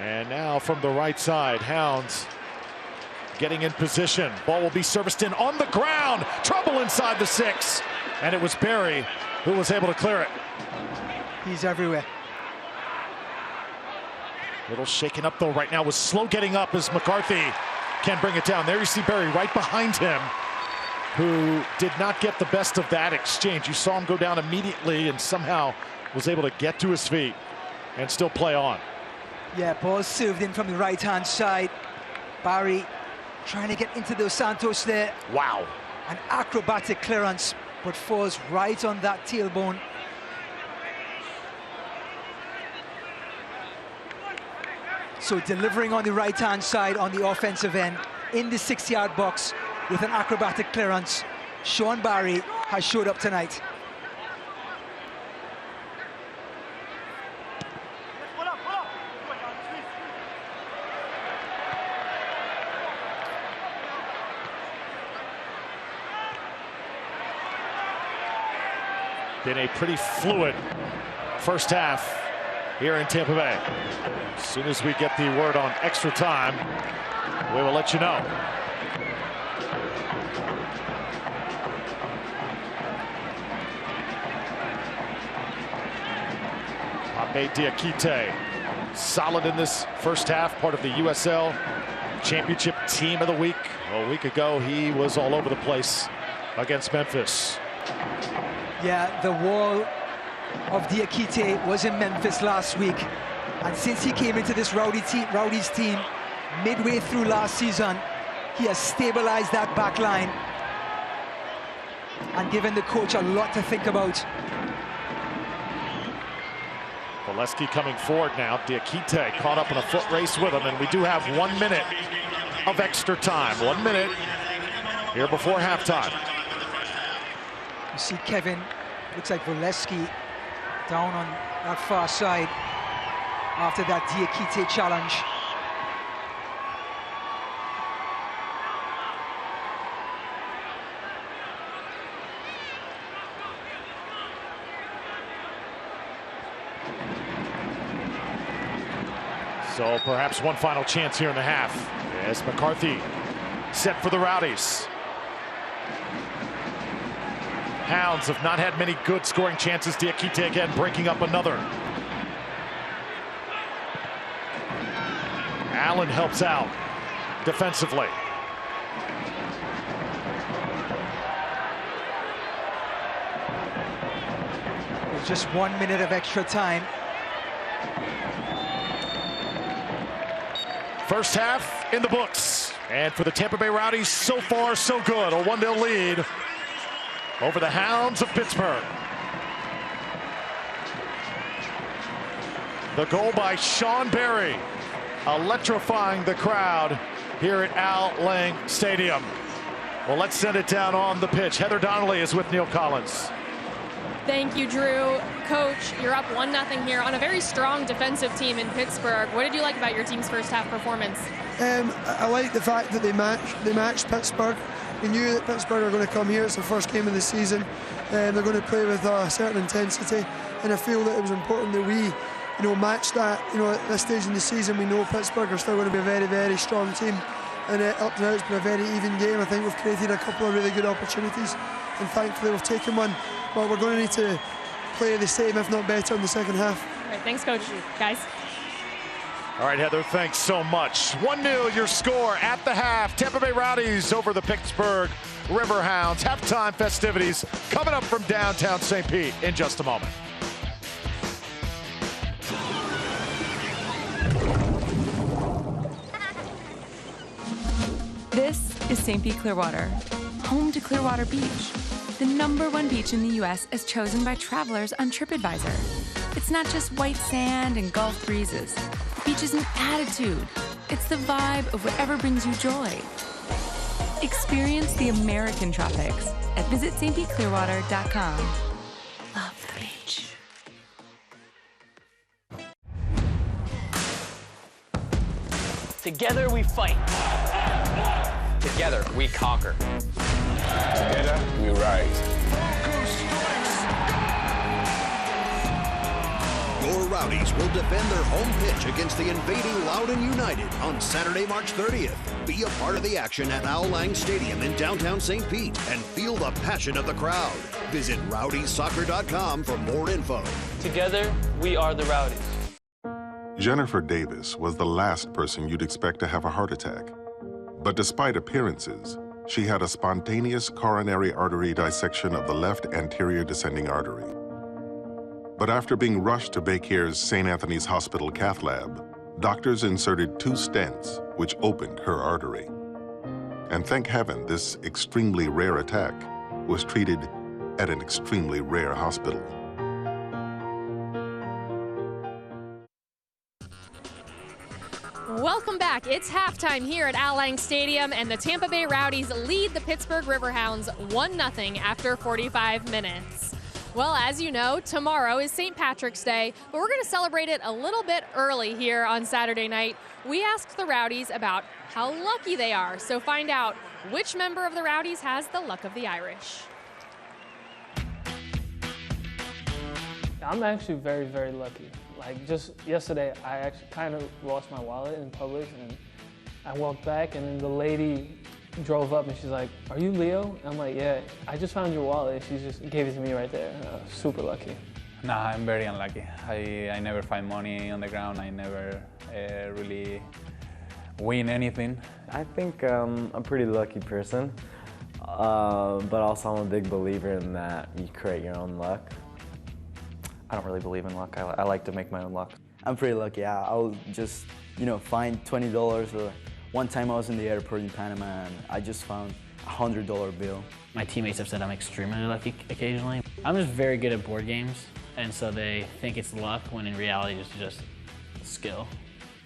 And now from the right side, Hounds getting in position. Ball will be serviced in on the ground. Trouble inside the 6. And it was Barry who was able to clear it.
He's everywhere.
Little shaken up though right now, was slow getting up as McCarthy can bring it down. There you see Barry right behind him, who did not get the best of that exchange. You saw him go down immediately and somehow was able to get to his feet and still play on.
Yeah, ball served in from the right-hand side. Barry trying to get into Dos Santos there.
Wow.
An acrobatic clearance, but falls right on that tailbone. So delivering on the right-hand side on the offensive end in the 6-yard box with an acrobatic clearance. Sean Barry has showed up tonight.
Been a pretty fluid first half here in Tampa Bay. As soon as we get the word on extra time, we will let you know. Pape Diakite, solid in this first half, part of the USL Championship Team of the Week. A week ago, he was all over the place against Memphis.
Yeah, the wall of Diakite was in Memphis last week. And since he came into this Rowdies team midway through last season, he has stabilized that back line and given the coach a lot to think about.
Valesky coming forward now. Diakite caught up in a foot race with him, and we do have 1 minute of extra time. 1 minute here before halftime.
You see Kevin, looks like Valesky down on that far side after that Diakite challenge.
So perhaps one final chance here in the half. Yes, McCarthy set for the Rowdies. Hounds have not had many good scoring chances. Diakite again breaking up another. Allen helps out defensively.
With just 1 minute of extra time.
First half in the books. And for the Tampa Bay Rowdies, so far so good. A 1-0 lead over the Hounds of Pittsburgh. The goal by Sean Barry, electrifying the crowd here at Al Lang Stadium. Well, let's send it down on the pitch. Heather Donnelly is with Neil Collins.
Thank you, Drew. Coach, you're up 1-0 here on a very strong defensive team in Pittsburgh. What did you like about your team's first half performance?
I like the fact that they matched Pittsburgh. We knew that Pittsburgh are going to come here. It's the first game of the season. They're going to play with a certain intensity, and I feel that it was important that we, match that. At this stage in the season, we know Pittsburgh are still going to be a very, very strong team, and up to now it's been a very even game. I think we've created a couple of really good opportunities, and thankfully we've taken one. But we're going to need to play the same, if not better, in the second half.
All right, thanks, Coach. Guys.
All right, Heather, thanks so much. 1-0 your score at the half. Tampa Bay Rowdies over the Pittsburgh Riverhounds. Halftime festivities coming up from downtown St. Pete in just a moment.
This is St. Pete Clearwater, home to Clearwater Beach, the #1 beach in the U.S. as chosen by travelers on TripAdvisor. It's not just white sand and Gulf breezes. The beach is an attitude. It's the vibe of whatever brings you joy. Experience the American tropics at visitstpclearwater.com. Love the beach.
Together we fight. Together we conquer.
Together we rise.
Your Rowdies will defend their home pitch against the invading Loudoun United on Saturday, March 30th. Be a part of the action at Al Lang Stadium in downtown St. Pete and feel the passion of the crowd. Visit rowdiesoccer.com for more info.
Together, we are the Rowdies.
Jennifer Davis was the last person you'd expect to have a heart attack. But despite appearances, she had a spontaneous coronary artery dissection of the left anterior descending artery. But after being rushed to Baycare's St. Anthony's Hospital cath lab, doctors inserted 2 stents, which opened her artery. And thank heaven, this extremely rare attack was treated at an extremely rare hospital.
Welcome back. It's halftime here at Al Lang Stadium, and the Tampa Bay Rowdies lead the Pittsburgh Riverhounds 1-0 after 45 minutes. Well, as you know, tomorrow is St. Patrick's Day, but we're going to celebrate it a little bit early here on Saturday night. We asked the Rowdies about how lucky they are, so find out which member of the Rowdies has the luck of the Irish.
I'm actually very, very lucky. Like just yesterday, I actually kind of lost my wallet in public, and I walked back, and then the lady drove up and she's like, "Are you Leo?" I'm like, "Yeah, I just found your wallet." She just gave it to me right there. Super lucky.
No, I'm very unlucky. I never find money on the ground. I never really win anything.
I think I'm a pretty lucky person, but also I'm a big believer in that you create your own luck.
I don't really believe in luck. I like to make my own luck.
I'm pretty lucky. I'll just, find $20. Or one time I was in the airport in Panama and I just found a $100 bill.
My teammates have said I'm extremely lucky occasionally. I'm just very good at board games, and so they think it's luck when in reality it's just skill.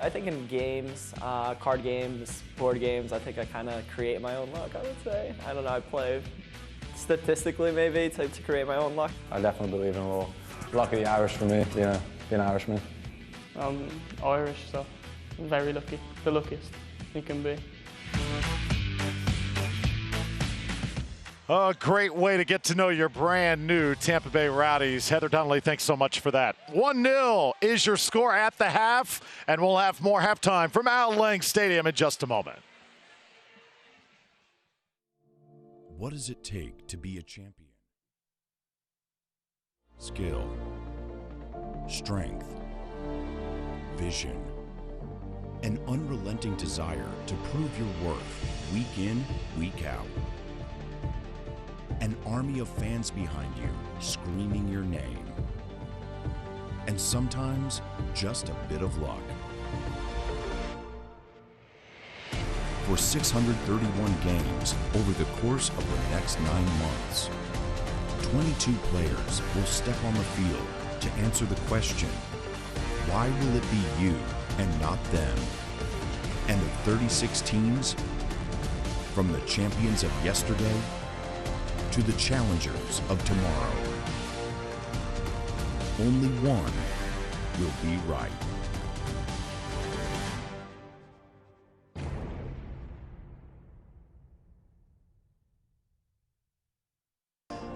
I think in games, card games, board games, I think I kind of create my own luck, I would say. I don't know, I play statistically maybe to create my own luck.
I definitely believe in a little luck of the Irish for me, being an Irishman.
I'm Irish, so I'm very lucky, the luckiest you can be.
A great way to get to know your brand new Tampa Bay Rowdies. Heather Donnelly, thanks so much for that. 1-0 is your score at the half, and we'll have more halftime from Al Lang Stadium in just a moment.
What does it take to be a champion? Skill, strength, vision, an unrelenting desire to prove your worth week in, week out. An army of fans behind you screaming your name. And sometimes just a bit of luck. For 631 games over the course of the next 9 months, 22 players will step on the field to answer the question, why will it be you and not them? And of 36 teams, from the champions of yesterday to the challengers of tomorrow, only one will be right.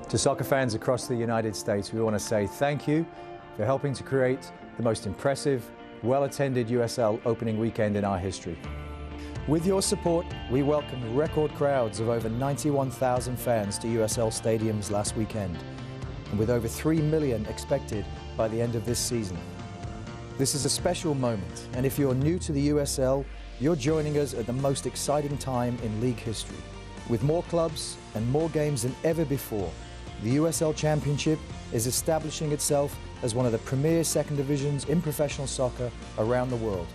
To soccer fans across the United States, we want to say thank you for helping to create the most impressive, well-attended USL opening weekend in our history. With your support, we welcomed record crowds of over 91,000 fans to USL stadiums last weekend, and with over 3 million expected by the end of this season. This is a special moment, and if you're new to the USL, you're joining us at the most exciting time in league history. With more clubs and more games than ever before, the USL Championship is establishing itself as one of the premier second divisions in professional soccer around the world.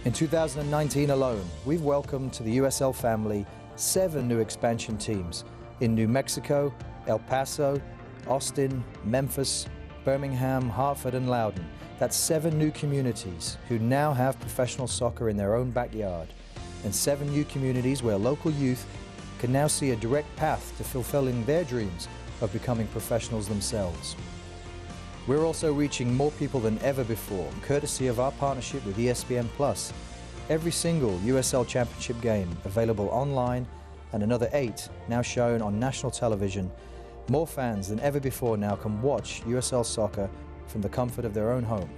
In 2019 alone, we've welcomed to the USL family 7 new expansion teams in New Mexico, El Paso, Austin, Memphis, Birmingham, Hartford, and Loudoun. That's 7 new communities who now have professional soccer in their own backyard, and 7 new communities where local youth can now see a direct path to fulfilling their dreams of becoming professionals themselves. We're also reaching more people than ever before, courtesy of our partnership with ESPN+. Every single USL Championship game available online, and another 8 now shown on national television. More fans than ever before now can watch USL soccer from the comfort of their own home.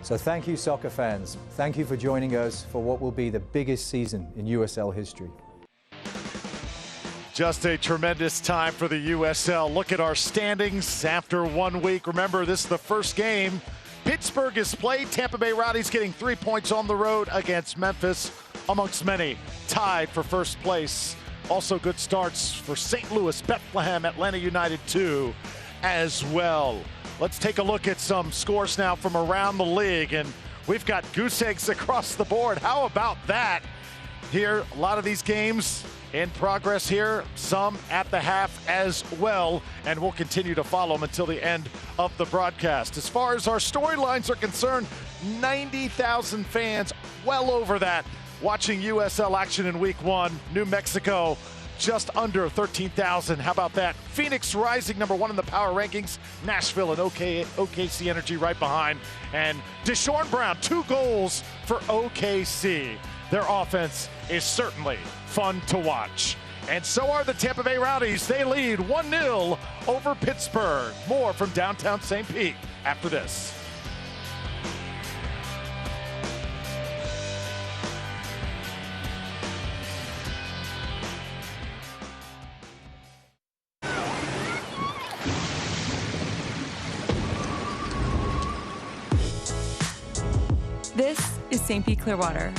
So thank you, soccer fans. Thank you for joining us for what will be the biggest season in USL history.
Just a tremendous time for the USL. Look at our standings after 1 week. Remember, this is the first game Pittsburgh has played. Tampa Bay Rowdies getting 3 points on the road against Memphis, amongst many, tied for first place. Also good starts for St. Louis, Bethlehem, Atlanta United too, as well. Let's take a look at some scores now from around the league, and we've got goose eggs across the board. How about that? Here, a lot of these games in progress here, some at the half as well, and we'll continue to follow them until the end of the broadcast. As far as our storylines are concerned, 90,000 fans, well over that, watching USL action in week 1. New Mexico, just under 13,000. How about that? Phoenix rising #1 in the power rankings. Nashville and OKC Energy right behind. And Deshaun Brown, 2 goals for OKC. Their offense is certainly fun to watch. And so are the Tampa Bay Rowdies. They lead 1-0 over Pittsburgh. More from downtown St. Pete after this.
is St. Pete Clearwater,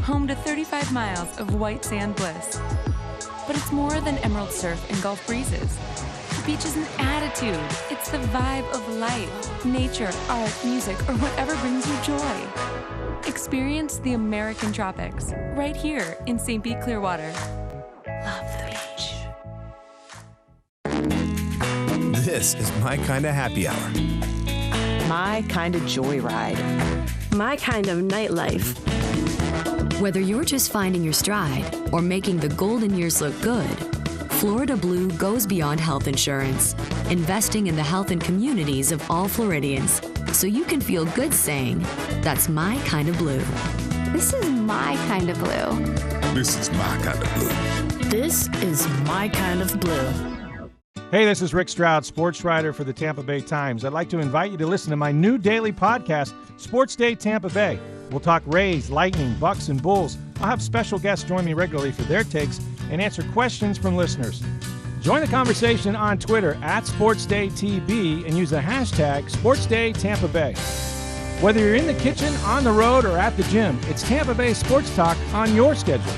home to 35 miles of white sand bliss. But it's more than emerald surf and Gulf breezes. The beach is an attitude. It's the vibe of life, nature, art, music, or whatever brings you joy. Experience the American tropics right here in St. Pete Clearwater. Love the beach.
This is my kind of happy hour.
My kind of joyride.
My kind of nightlife. Whether you're just finding your stride or making the golden years look good, Florida Blue goes beyond health insurance, investing in the health and communities of all Floridians, so you can feel good saying, that's my kind of blue.
This is my kind of blue.
This is my kind of blue.
This is my kind of blue.
Hey, this is Rick Stroud, sports writer for the Tampa Bay Times. I'd like to invite you to listen to my new daily podcast, Sports Day Tampa Bay. We'll talk Rays, Lightning, Bucks, and Bulls. I'll have special guests join me regularly for their takes and answer questions from listeners. Join the conversation on Twitter @SportsDayTB and use the hashtag SportsDayTampaBay. Whether you're in the kitchen, on the road, or at the gym, it's Tampa Bay Sports Talk on your schedule.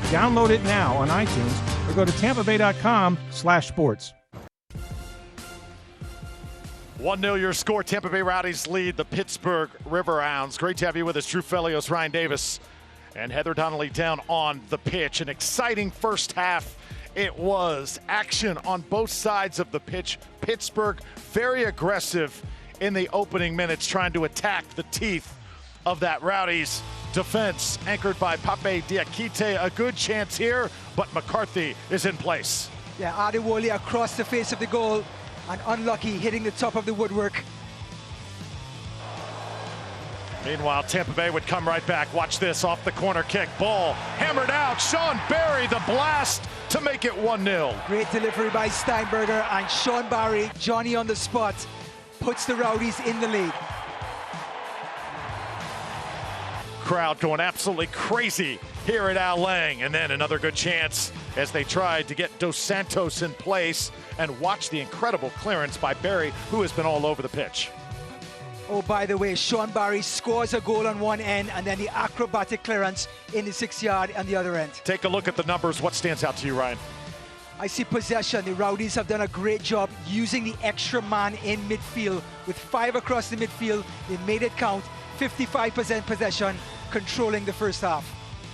Download it now on iTunes or go to tampabay.com/sports.
1-0 your score. Tampa Bay Rowdies lead the Pittsburgh Riverhounds. Great to have you with us. Drew Felios, Ryan Davis, and Heather Donnelly down on the pitch. An exciting first half. It was action on both sides of the pitch. Pittsburgh very aggressive in the opening minutes, trying to attack the teeth of that Rowdies defense, anchored by Pape Diakite. A good chance here, but McCarthy is in place.
Yeah, Adewale across the face of the goal, and unlucky, hitting the top of the woodwork.
Meanwhile, Tampa Bay would come right back. Watch this, off the corner kick. Ball hammered out. Sean Barry, the blast to make it 1-0.
Great delivery by Steinberger, and Sean Barry, Johnny on the spot, puts the Rowdies in the lead.
Crowd going absolutely crazy here at Al Lang, and then another good chance as they tried to get Dos Santos in place, and watch the incredible clearance by Barry, who has been all over the pitch.
Oh, by the way, Sean Barry scores a goal on one end, and then the acrobatic clearance in the 6-yard on the other end.
Take a look at the numbers. What stands out to you, Ryan?
I see possession. The Rowdies have done a great job using the extra man in midfield. With 5 across the midfield, they made it count. 55% possession, controlling the first half.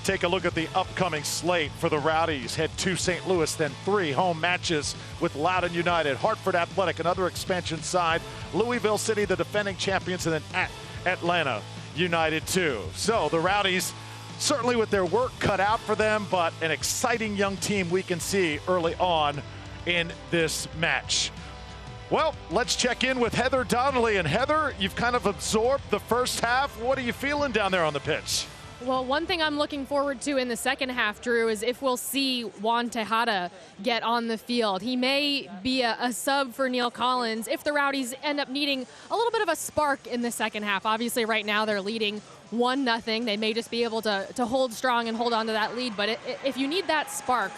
Take a look at the upcoming slate for the Rowdies. Head to St. Louis, then 3 home matches with Loudoun United, Hartford Athletic, another expansion side, Louisville City, the defending champions, and then at Atlanta United too. So the Rowdies, certainly with their work cut out for them, but an exciting young team we can see early on in this match. Well, let's check in with Heather Donnelly. And Heather, you've kind of absorbed the first half. What are you feeling down there on the pitch?
Well, one thing I'm looking forward to in the second half, Drew, is if we'll see Juan Tejada get on the field. He may be a sub for Neil Collins if the Rowdies end up needing a little bit of a spark in the second half. Obviously, right now they're leading 1-0. They may just be able to hold strong and hold on to that lead. But if you need that spark,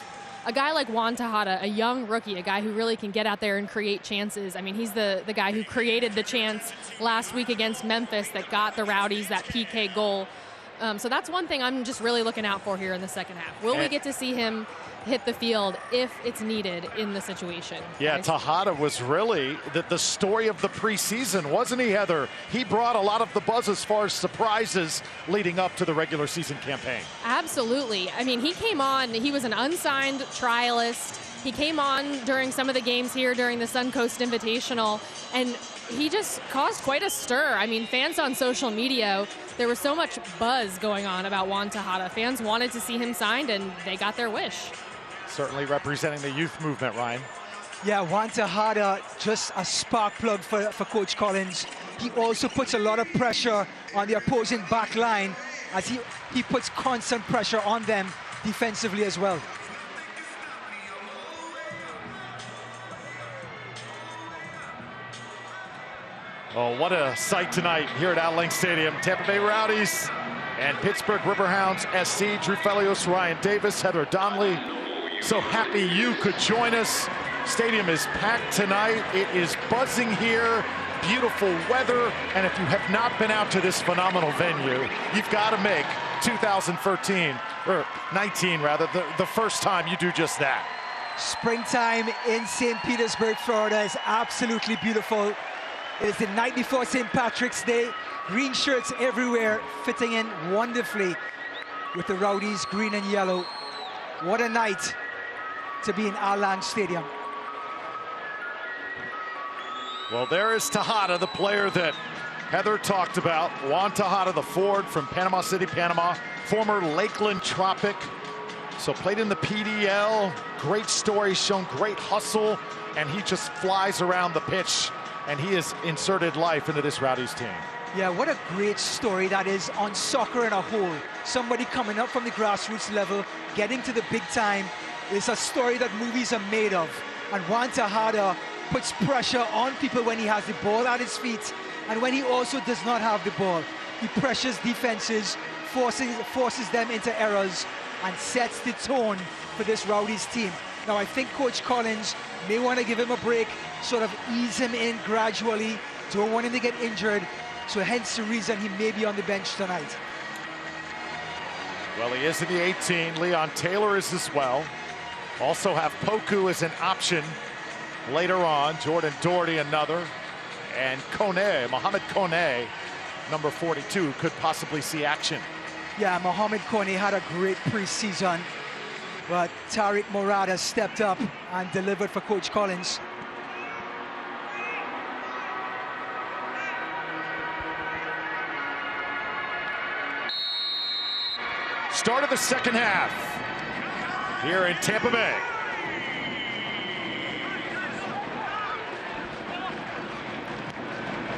a guy like Juan Tejada, a young rookie, a guy who really can get out there and create chances. I mean, he's the guy who created the chance last week against Memphis that got the Rowdies that PK goal. So that's one thing I'm just really looking out for here in the second half. Will we get to see him hit the field if it's needed in the situation?
Yeah, Tejada was really the story of the preseason, wasn't he, Heather? He brought a lot of the buzz as far as surprises leading up to the regular season campaign.
Absolutely. I mean, he came on, he was an unsigned trialist. He came on during some of the games here during the Suncoast Invitational, and he just caused quite a stir. I mean, fans on social media, there was so much buzz going on about Juan Tejada. Fans wanted to see him signed, and they got their wish.
Certainly representing the youth movement, Ryan.
Yeah, Juan Tejada, just a spark plug for Coach Collins. He also puts a lot of pressure on the opposing back line as he puts constant pressure on them defensively as well.
Oh, what a sight tonight here at Al Lang Stadium. Tampa Bay Rowdies and Pittsburgh Riverhounds SC. Drew Felios, Ryan Davis, Heather Donnelly. So happy you could join us. Stadium is packed tonight. It is buzzing here. beautiful weather, and if you have not been out to this phenomenal venue, you've got to make 2013, or 19 rather, the first time you do just that.
Springtime in St. Petersburg, Florida is absolutely beautiful. It is the night before St. Patrick's Day. Green shirts everywhere, fitting in wonderfully with the Rowdies, green and yellow. What a night to be in Al Lang Stadium.
Well, there is Tejada, the player that Heather talked about. Juan Tejada, the forward from Panama City, Panama, former Lakeland Tropic. So played in the PDL, great story, shown great hustle, and he just flies around the pitch, and he has inserted life into this Rowdies team.
Yeah, what a great story that is on soccer in a whole. Somebody coming up from the grassroots level, getting to the big time. It's a story that movies are made of. And Juan Tejada puts pressure on people when he has the ball at his feet, and when he also does not have the ball. He pressures defenses, forces them into errors, and sets the tone for this Rowdies team. Now, I think Coach Collins may want to give him a break, sort of ease him in gradually, don't want him to get injured, so hence the reason he may be on the bench tonight.
Well, he is in the 18. Leon Taylor is as well. Also have Poku as an option later on. Jordan Doherty another. And Kone, Mohamed Kone, number 42, could possibly see action.
Yeah, Mohamed Kone had a great preseason, but Tariq Morad has stepped up and delivered for Coach Collins.
Start of the second half here in Tampa Bay.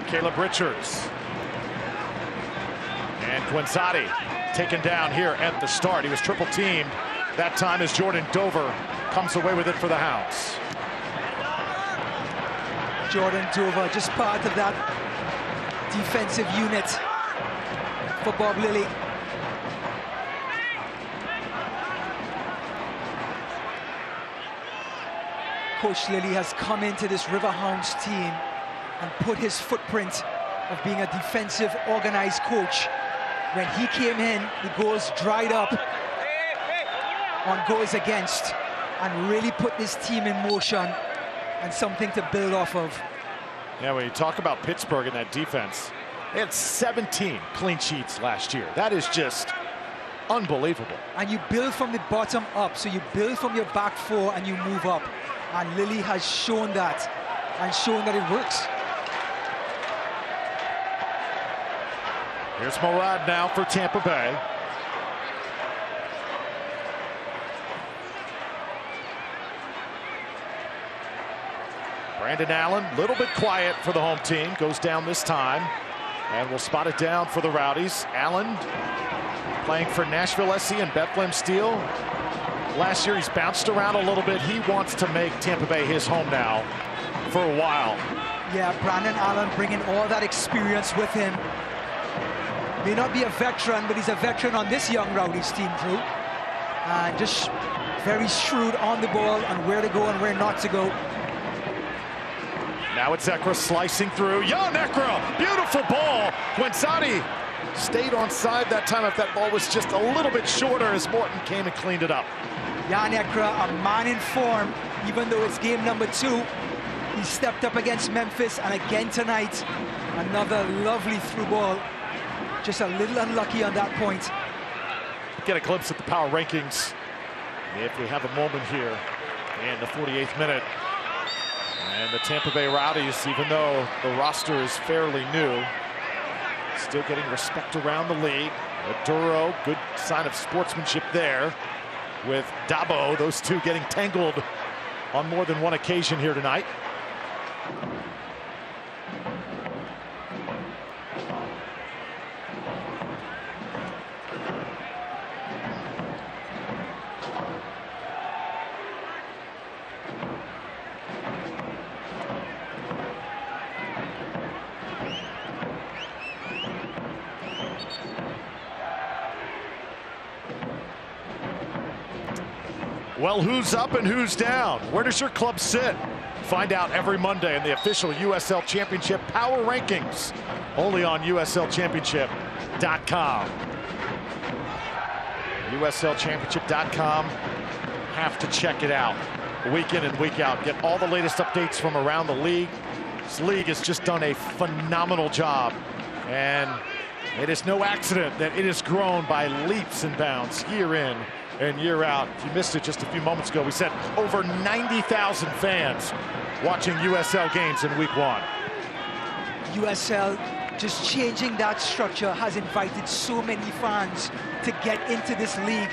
Caleb Richards and Quinzati taken down here at the start. He was triple teamed that time as Jordan Dover comes away with it for the Hounds.
Jordan Dover, just part of that defensive unit for Bob Lilly. Coach Lilly has come into this Riverhounds team and put his footprint of being a defensive, organized coach. When he came in, the goals dried up on goals against, and really put this team in motion and something to build off of.
Yeah, when you talk about Pittsburgh in that defense, they had 17 clean sheets last year. That is just unbelievable.
And you build from the bottom up, so you build from your back four and you move up. And Lilly has shown that, and shown that it works.
Here's Morad now for Tampa Bay. Brandon Allen, a little bit quiet for the home team, goes down this time, and we'll spot it down for the Rowdies. Allen playing for Nashville SC and Bethlehem Steel. Last year he's bounced around a little bit. He wants to make Tampa Bay his home now for a while.
Yeah, Brandon Allen bringing all that experience with him. May not be a veteran, but he's a veteran on this young Rowdies team, Drew. And just very shrewd on the ball and where to go and where not to go.
Now it's Ekra slicing through. Jan Ekra, beautiful ball. Quinzati stayed on side that time if that ball was just a little bit shorter as Morton came and cleaned it up.
Jan Ekra, a man in form, even though it's game number 2. He stepped up against Memphis, and again tonight, another lovely through ball. Just a little unlucky on that point.
Get a glimpse at the power rankings if we have a moment here in the 48th minute. And the Tampa Bay Rowdies, even though the roster is fairly new, still getting respect around the league. Maduro, good sign of sportsmanship there with Dabo, those two getting tangled on more than one occasion here tonight. Well, who's up and who's down? Where does your club sit? Find out every Monday in the official USL Championship Power Rankings, only on USLChampionship.com. USLChampionship.com. Have to check it out week in and week out. Get all the latest updates from around the league. This league has just done a phenomenal job, and it is no accident that it has grown by leaps and bounds year in and year out. If you missed it just a few moments ago, we said over 90,000 fans watching USL games in week 1.
USL just changing that structure has invited so many fans to get into this league.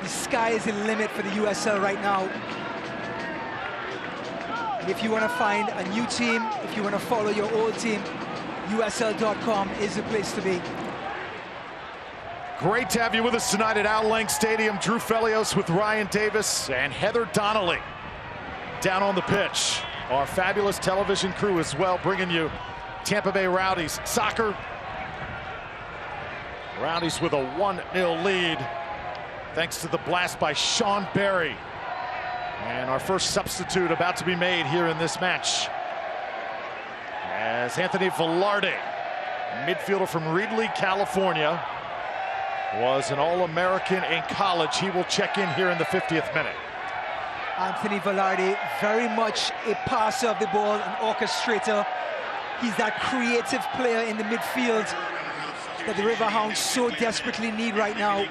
The sky is the limit for the USL right now. And if you want to find a new team, if you want to follow your old team, USL.com is the place to be.
Great to have you with us tonight at Al Lang Stadium. Drew Felios with Ryan Davis and Heather Donnelly down on the pitch. Our fabulous television crew as well, bringing you Tampa Bay Rowdies soccer. Rowdies with a 1-0 lead, thanks to the blast by Sean Barry. And our first substitute about to be made here in this match, as Anthony Velarde, midfielder from Reedley, California, was an All-American in college. He will check in here in the 50th minute.
Anthony Velarde, very much a passer of the ball, an orchestrator. He's that creative player in the midfield that the Riverhounds so desperately need right now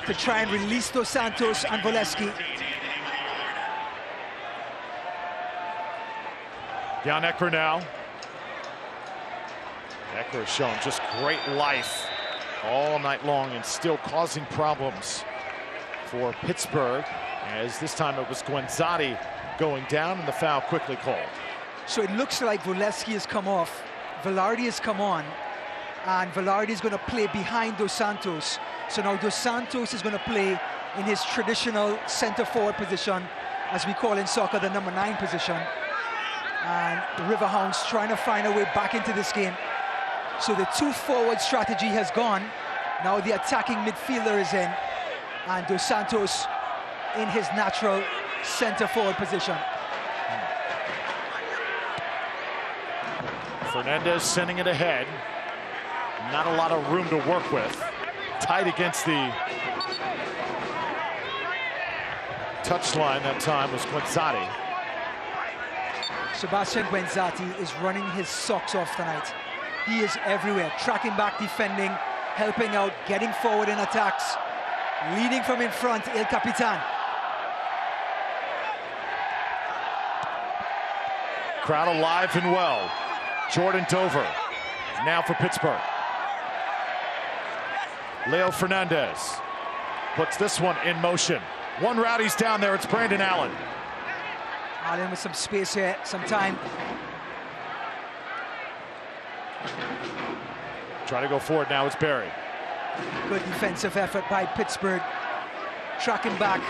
to try and release Dos Santos and Voleski.
Jan Ecker now. Ecker has shown just great life all night long and still causing problems for Pittsburgh, as this time it was Guenzati going down and the foul quickly called.
So it looks like Voleski has come off, Velarde has come on, and Velarde is going to play behind Dos Santos. So now Dos Santos is going to play in his traditional center forward position, as we call in soccer the number 9 position. And the Riverhounds trying to find a way back into this game. So the 2-forward strategy has gone. Now the attacking midfielder is in, and Dos Santos in his natural center forward position.
Fernandez sending it ahead. Not a lot of room to work with. Tight against the touchline that time was Guenzati.
Sebastian Guenzati is running his socks off tonight. He is everywhere, tracking back, defending, helping out, getting forward in attacks, leading from in front, El Capitan.
Crowd alive and well. Jordan Dover now for Pittsburgh. Leo Fernandez puts this one in motion. One Rowdies down there, it's Brandon Allen.
Allen with some space here, some time.
Try to go forward now, it's Barry.
Good defensive effort by Pittsburgh. Tracking back.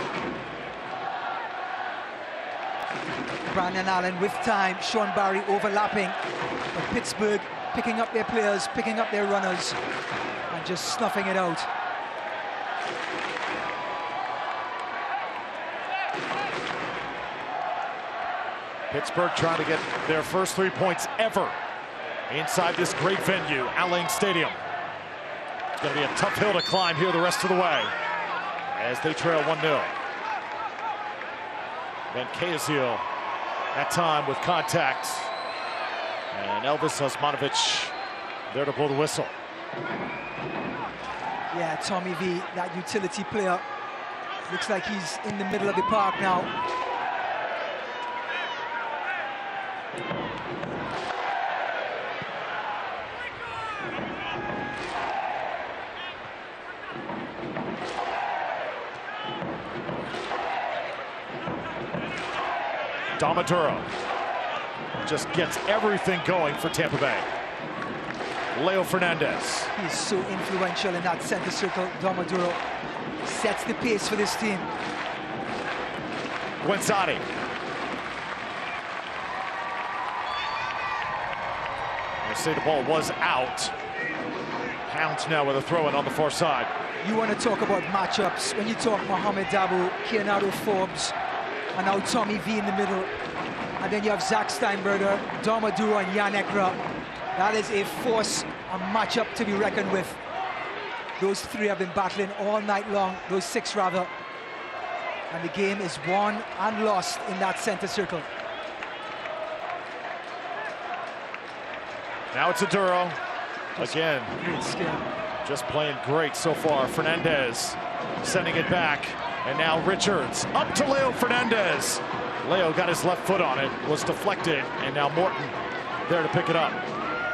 Brandon Allen with time, Sean Barry overlapping. But Pittsburgh picking up their players, picking up their runners, and just snuffing it out.
Pittsburgh trying to get their first 3 points ever inside this great venue, Al Lang Stadium. It's going to be a tough hill to climb here the rest of the way as they trail 1-0. Van Kaziel that time with contact, and Elvis Osmanovic there to blow the whistle.
Yeah, Tommy V, that utility player, looks like he's in the middle of the park now.
Domaduro just gets everything going for Tampa Bay. Leo Fernandez.
He's so influential in that center circle. Domaduro sets the pace for this team.
Guenzati. I say the ball was out. Pounds now with a throw-in on the far side.
You want to talk about matchups. When you talk Mohamed Dabu, Keonado Forbes, and now Tommy V in the middle. And then you have Zach Steinberger, Dom Maduro, and Jan Ekra. That is a force, a matchup to be reckoned with. Those three have been battling all night long, those six rather. And the game is won and lost in that center circle.
Now it's Aduro. Again,
great skill.
Just playing great so far. Fernandez sending it back. And now Richards up to Leo Fernandez. Leo got his left foot on it, was deflected, and now Morton there to pick it up.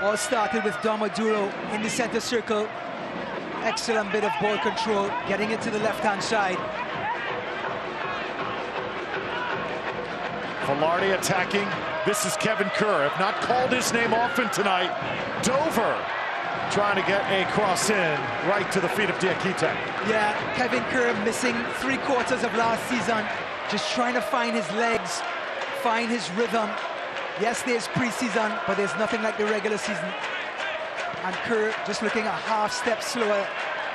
All started with Dom Maduro in the center circle. Excellent bit of ball control, getting it to the left-hand side.
Velarde attacking. This is Kevin Kerr. Have not called his name often tonight. Dover trying to get a cross in right to the feet of Diakite.
Yeah, Kevin Kerr missing 3/4 of last season. Just trying to find his legs, find his rhythm. Yes, there's preseason, but there's nothing like the regular season. And Kerr just looking a half step slower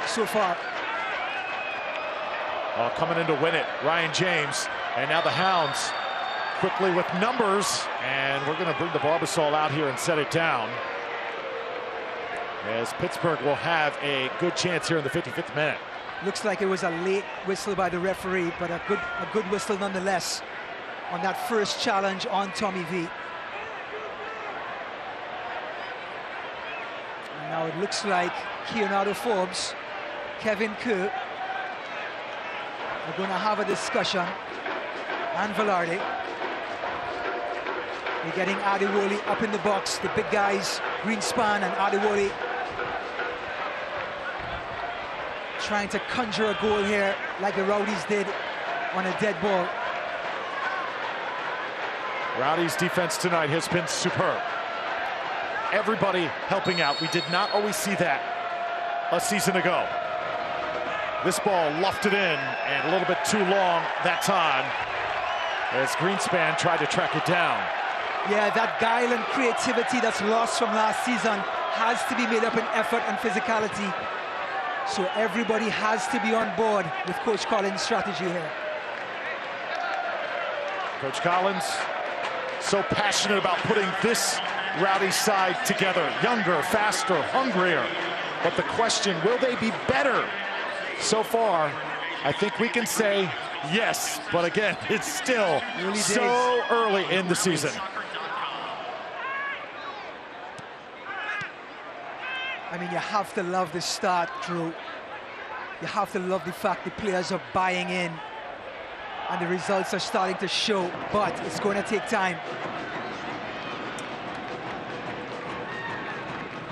so far.
Coming in to win it, Ryan James. And now the Hounds quickly with numbers. And we're going to bring the Barbasol out here and set it down, as Pittsburgh will have a good chance here in the 55th minute.
Looks like it was a late whistle by the referee, but a good whistle nonetheless on that first challenge on Tommy V. And now it looks like Leonardo Forbes, Kevin Kerr are going to have a discussion, and Velarde. They're getting Adewole up in the box, the big guys, Greenspan and Adewole, trying to conjure a goal here like the Rowdies did on a dead ball.
Rowdies' defense tonight has been superb. Everybody helping out. We did not always see that a season ago. This ball lofted in and a little bit too long that time, as Greenspan tried to track it down.
Yeah, that guile and creativity that's lost from last season has to be made up in effort and physicality. So everybody has to be on board with Coach Collins' strategy here.
Coach Collins, so passionate about putting this Rowdy side together. Younger, faster, hungrier. But the question, will they be better? So far, I think we can say yes. But again, it's still so early in the season.
I mean, you have to love the start, Drew. You have to love the fact the players are buying in and the results are starting to show, but it's going to take time.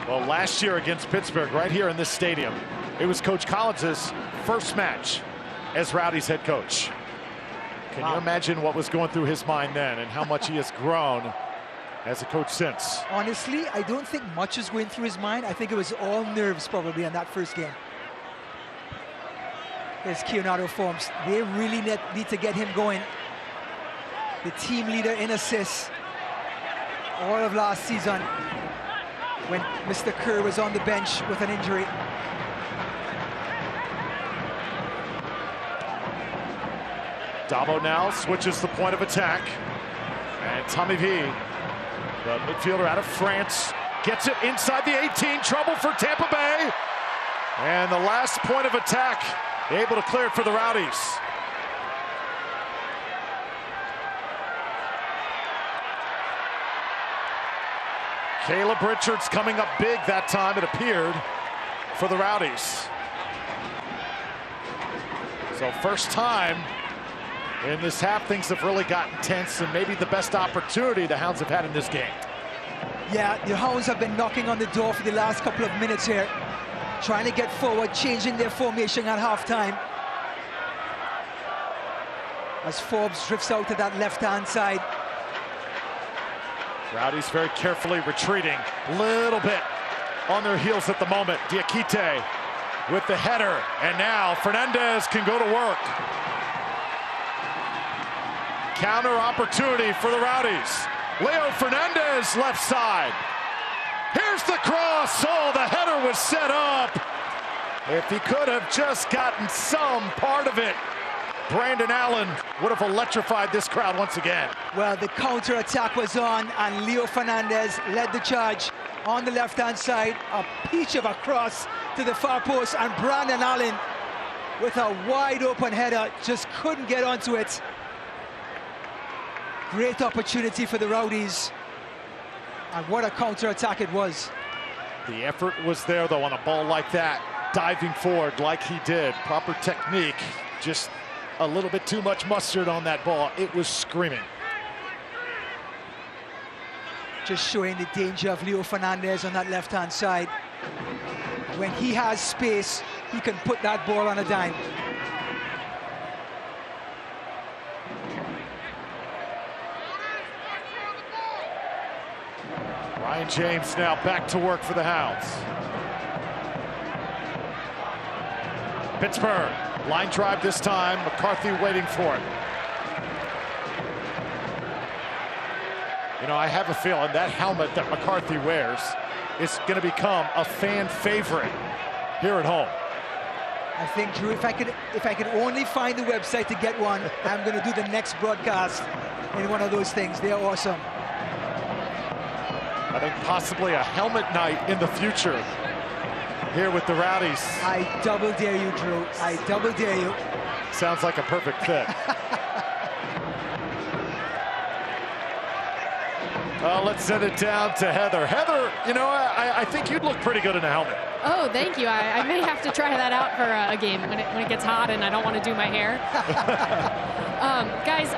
Well, last year against Pittsburgh, right here in this stadium, it was Coach Collins' first match as Rowdy's head coach. Can you imagine what was going through his mind then and how much he has grown as a coach since?
Honestly, I don't think much is going through his mind. I think it was all nerves probably in that first game. There's Leonardo Forbes. They really need to get him going. The team leader in assists all of last season when Mr. Kerr was on the bench with an injury.
Dabo now switches the point of attack. And Tommy V, the midfielder out of France, gets it inside the 18. Trouble for Tampa Bay. And the last point of attack, able to clear it for the Rowdies. Caleb Richards coming up big that time, it appeared, for the Rowdies. So first time in this half, things have really gotten tense, and maybe the best opportunity the Hounds have had in this game.
Yeah, the Hounds have been knocking on the door for the last couple of minutes here, trying to get forward, changing their formation at halftime. As Forbes drifts out to that left-hand side.
Rowdies very carefully retreating, little bit on their heels at the moment. Diakite with the header, and now Fernandez can go to work. Counter opportunity for the Rowdies. Leo Fernandez left side. Here's the cross. Oh, the header was set up. If he could have just gotten some part of it, Brandon Allen would have electrified this crowd once again.
Well, the counter-attack was on, and Leo Fernandez led the charge on the left-hand side. A peach of a cross to the far post, and Brandon Allen with a wide-open header just couldn't get onto it. Great opportunity for the Rowdies, and what a counter-attack it was.
The effort was there, though, on a ball like that, diving forward like he did. Proper technique, just a little bit too much mustard on that ball. It was screaming.
Just showing the danger of Leo Fernandez on that left-hand side. When he has space, he can put that ball on a dime.
Ryan James now back to work for the Hounds. Pittsburgh, line drive this time. McCarthy waiting for it. You know, I have a feeling that helmet that McCarthy wears is going to become a fan favorite here at home.
I think, Drew, if I could only find the website to get one, I'm going to do the next broadcast in one of those things. They're awesome.
I think possibly a helmet night in the future here with the Rowdies.
I double dare you, Drew. I double dare you.
Sounds like a perfect fit. Let's send it down to Heather. Heather, you know, I think you'd look pretty good in a helmet.
Oh, thank you. I may have to try that out for a game when it gets hot and I don't want to do my hair. Guys,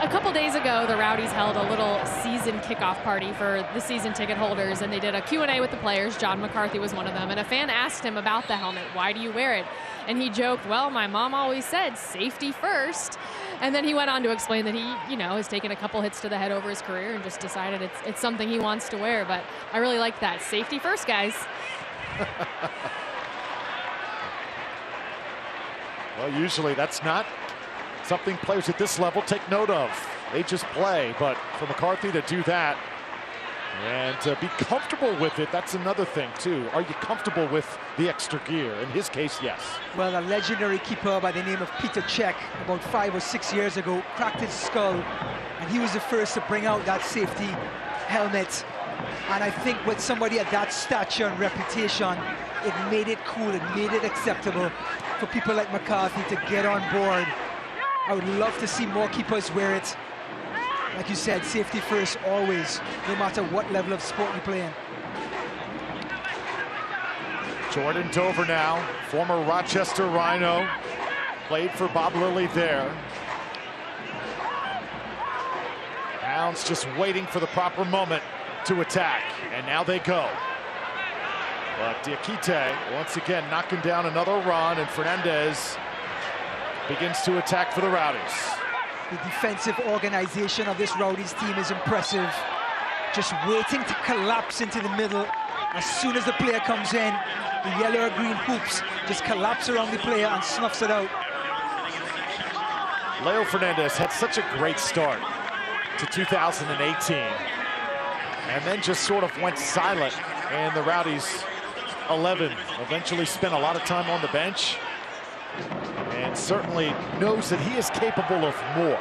a couple days ago, the Rowdies held a little season kickoff party for the season ticket holders, and they did a Q&A with the players. John McCarthy was one of them, and a fan asked him about the helmet. Why do you wear it? And he joked, well, my mom always said safety first. And then he went on to explain that he, you know, has taken a couple hits to the head over his career and just decided it's something he wants to wear. But I really like that. Safety first, guys.
Well, usually that's not something players at this level take note of. They just play, but for McCarthy to do that and to be comfortable with it, that's another thing too. Are you comfortable with the extra gear? In his case, yes.
Well, a legendary keeper by the name of Peter Cech, about 5 or 6 years ago, cracked his skull, and he was the first to bring out that safety helmet. And I think with somebody at that stature and reputation, it made it cool, it made it acceptable for people like McCarthy to get on board. I would love to see more keepers wear it. Like you said, safety first always, no matter what level of sport you play in.
Jordan Dover now, former Rochester Rhino, played for Bob Lilly there. Hounds just waiting for the proper moment to attack, and now they go. But Diakite once again knocking down another run, and Fernandez begins to attack for the Rowdies.
The defensive organization of this Rowdies team is impressive. Just waiting to collapse into the middle. As soon as the player comes in, the yellow or green hoops just collapse around the player and snuffs it out.
Leo Fernandez had such a great start to 2018, and then just sort of went silent, and the Rowdies 11 eventually spent a lot of time on the bench, and certainly knows that he is capable of more.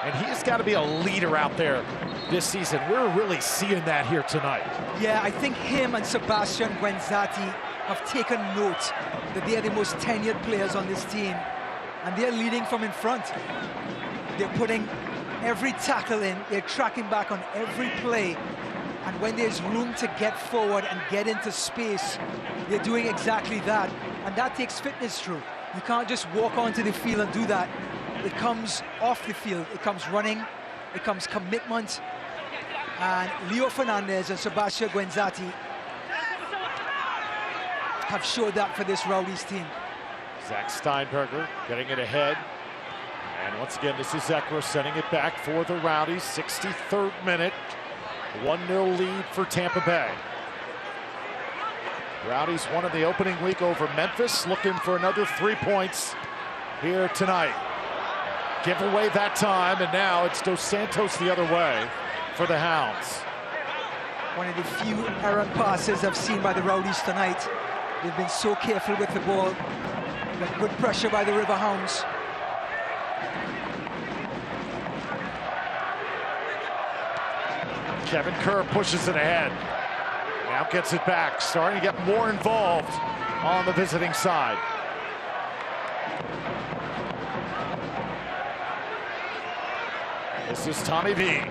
And he has got to be a leader out there this season. We're really seeing that here tonight.
Yeah, I think him and Sebastian Guenzati have taken note that they are the most tenured players on this team, and they're leading from in front. They're putting every tackle in, they're tracking back on every play, and when there's room to get forward and get into space, they're doing exactly that. And that takes fitness, Drew. You can't just walk onto the field and do that. It comes off the field. It comes running. It comes commitment. And Leo Fernandez and Sebastian Guenzati have showed that for this Rowdies team.
Zach Steinberger getting it ahead. And once again, this is Zekra sending it back for the Rowdies. 63rd minute. 1-0 lead for Tampa Bay. Rowdies won in the opening week over Memphis, looking for another 3 points here tonight. Giveaway that time, and now it's Dos Santos the other way for the Hounds.
One of the few errant passes I've seen by the Rowdies tonight. They've been so careful with the ball. Got good pressure by the Riverhounds.
Kevin Kerr pushes it ahead. Now gets it back, starting to get more involved on the visiting side. This is Tommy V.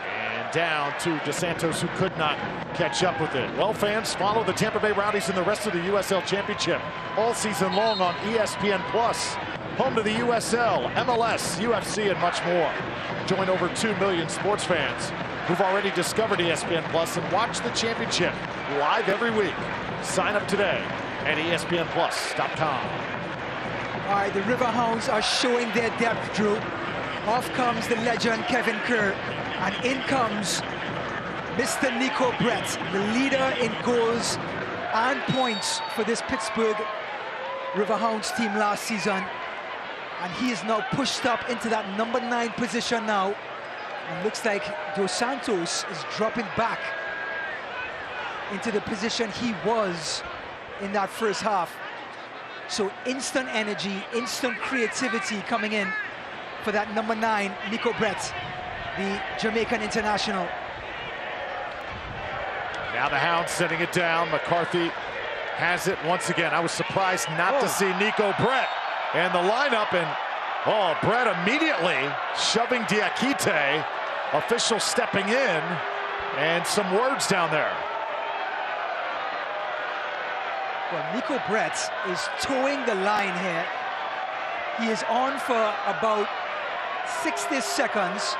And down to DeSantos, who could not catch up with it. Well, fans, follow the Tampa Bay Rowdies and the rest of the USL Championship all season long on ESPN+. Home to the USL, MLS, UFC, and much more. Join over 2 million sports fans who've already discovered ESPN+ and watch the championship live every week. Sign up today at ESPNplus.com.
All right, the Riverhounds are showing their depth, Drew. Off comes the legend Kevin Kerr, and in comes Mr. Nico Brett, the leader in goals and points for this Pittsburgh Riverhounds team last season. And he is now pushed up into that number 9 position now. And looks like Dos Santos is dropping back into the position he was in that first half. So instant energy, instant creativity coming in for that number 9, Nico Brett, the Jamaican international.
Now the Hounds setting it down. McCarthy has it once again. I was surprised not to see Nico Brett in the lineup, and Brett immediately shoving Diakite. Official stepping in, and some words down there.
Well, Nico Brett is towing the line here. He is on for about 60 seconds.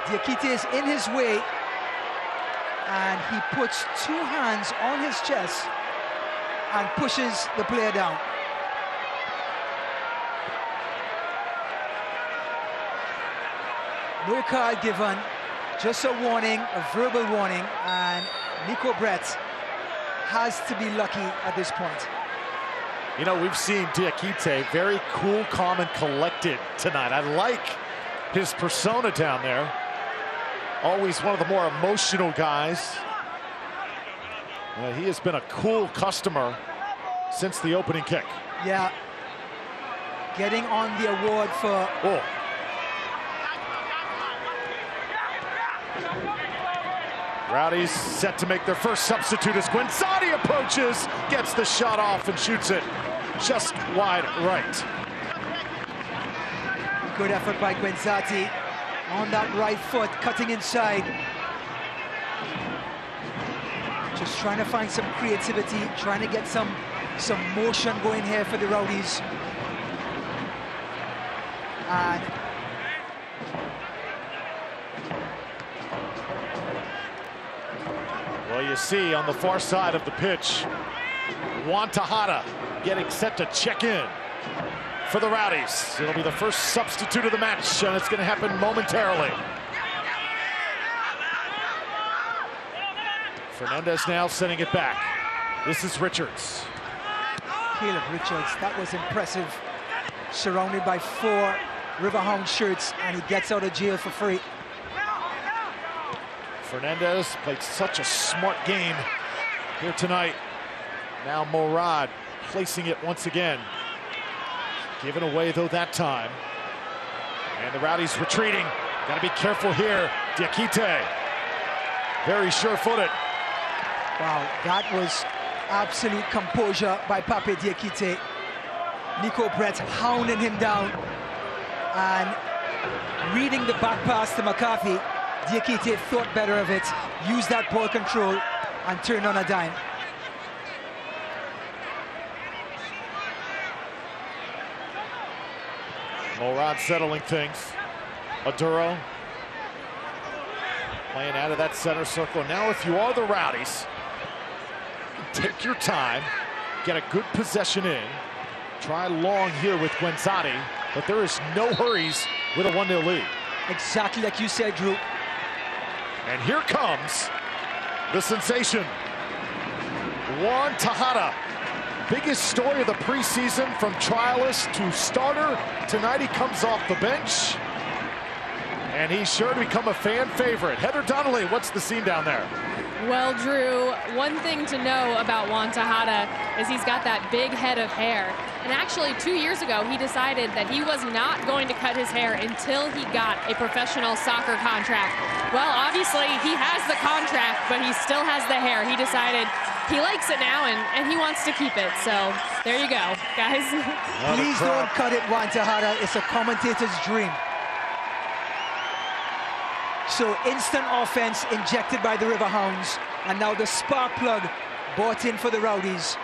Diakite is in his way, and he puts 2 hands on his chest and pushes the player down. No card given, just a warning, a verbal warning, and Nico Brett has to be lucky at this point.
You know, we've seen Diakite very cool, calm, and collected tonight. I like his persona down there. Always one of the more emotional guys. He has been a cool customer since the opening kick.
Yeah, getting on the award for...
Rowdies set to make their first substitute as Guenzati approaches, gets the shot off and shoots it just wide right.
Good effort by Guenzati on that right foot, cutting inside. Just trying to find some creativity, trying to get some motion going here for the Rowdies. And
well, you see on the far side of the pitch, Juan Tejada getting set to check in for the Rowdies. It'll be the first substitute of the match, and it's going to happen momentarily. Fernandez now sending it back. This is Richards.
Caleb Richards, that was impressive. Surrounded by 4 Riverhound shirts, and he gets out of jail for free.
Fernandez played such a smart game here tonight. Now Morad placing it once again. Given away, though, that time. And the Rowdies retreating. Got to be careful here. Diakite, very sure-footed.
Wow, that was absolute composure by Pape Diakite. Nico Brett hounding him down and reading the back pass to McCarthy. Diakite thought better of it, used that ball control, and turned on a dime.
Morad settling things. Aduro playing out of that center circle. Now, if you are the Rowdies, take your time, get a good possession in, try long here with Guenzati, but there is no hurries with a 1-0 lead.
Exactly like you said, Drew.
And here comes the sensation, Juan Tejada. Biggest story of the preseason, from trialist to starter. Tonight he comes off the bench, and he's sure to become a fan favorite. Heather Donnelly, what's the scene down there?
Well, Drew, one thing to know about Juan Tejada is he's got that big head of hair. And actually 2 years ago, he decided that he was not going to cut his hair until he got a professional soccer contract. Well, obviously he has the contract, but he still has the hair. He decided he likes it now and he wants to keep it. So there you go, guys.
Please don't cut it, Juan Tejada. It's a commentator's dream. So instant offense injected by the Riverhounds, and now the spark plug brought in for the Rowdies.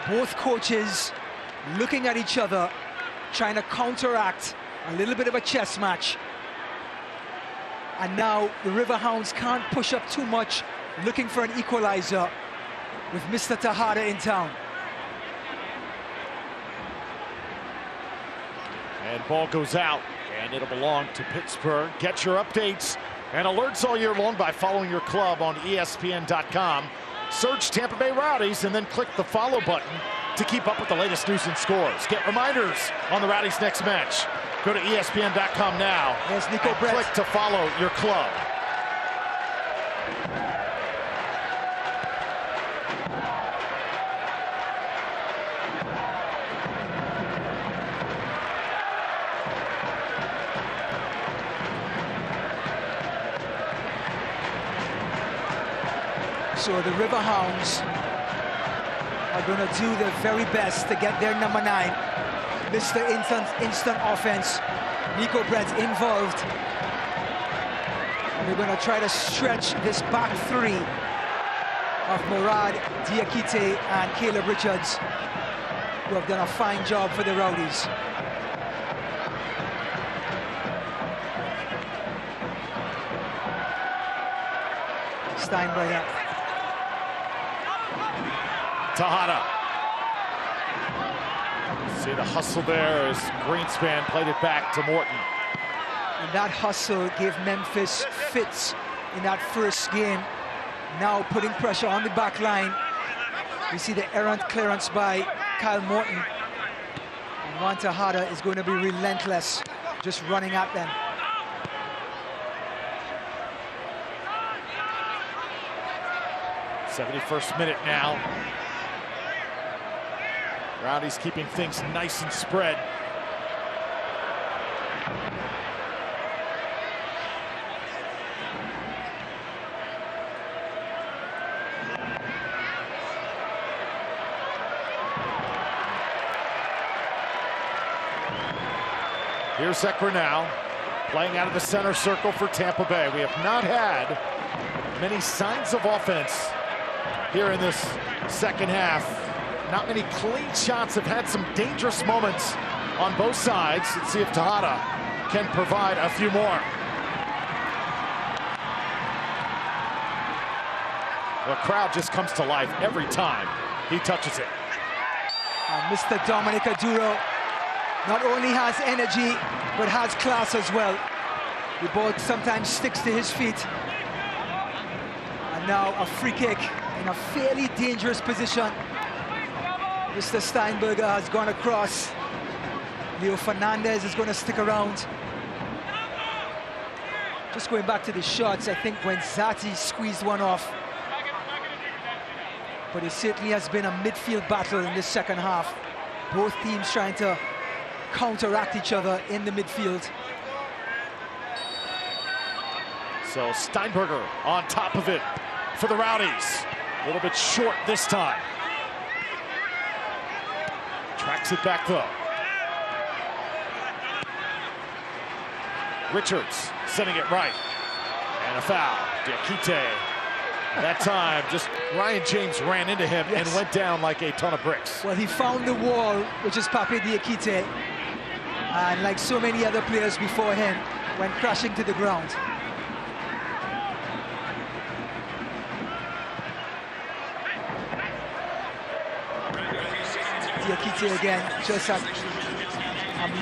Both coaches looking at each other, trying to counteract a little bit of a chess match. And now the Riverhounds can't push up too much, looking for an equalizer with Mr. Tejada in town.
And ball goes out, and it'll belong to Pittsburgh. Get your updates and alerts all year long by following your club on ESPN.com. Search Tampa Bay Rowdies and then click the follow button to keep up with the latest news and scores. Get reminders on the Rowdies' next match. Go to ESPN.com now.
There's Nico
and
Brett.
click to follow your club.
So the Riverhounds are going to do their very best to get their number 9, Mr. Instant Offense, Nico Brett, involved. And they're going to try to stretch this back three of Murad Diakite and Caleb Richards, who have done a fine job for the Rowdies. Steinbrenner.
Tejada. See the hustle there as Greenspan played it back to Morton.
And that hustle gave Memphis fits in that first game. Now putting pressure on the back line. We see the errant clearance by Kyle Morton. And Juan Tejada is going to be relentless, just running at them.
'71st minute now. Rowdies keeping things nice and spread. Here's Zekra now, playing out of the center circle for Tampa Bay. We have not had many signs of offense here in this second half. Not many clean shots. Have had some dangerous moments on both sides. Let's see if Tejada can provide a few more. The crowd just comes to life every time he touches it.
Mr. Dominic Aduro not only has energy, but has class as well. The ball sometimes sticks to his feet. And now a free kick in a fairly dangerous position. Mr. Steinberger has gone across. Leo Fernandez is going to stick around. Just going back to the shots, I think when Zati squeezed one off. But it certainly has been a midfield battle in this second half. Both teams trying to counteract each other in the midfield.
So Steinberger on top of it for the Rowdies. A little bit short this time. Tracks it back though. Richards setting it right. And a foul. Diakite. That time, just Ryan James ran into him and went down like a ton of bricks.
Well, he found the wall, which is Pape Diakite. And like so many other players before him, went crashing to the ground. Diakite again, just a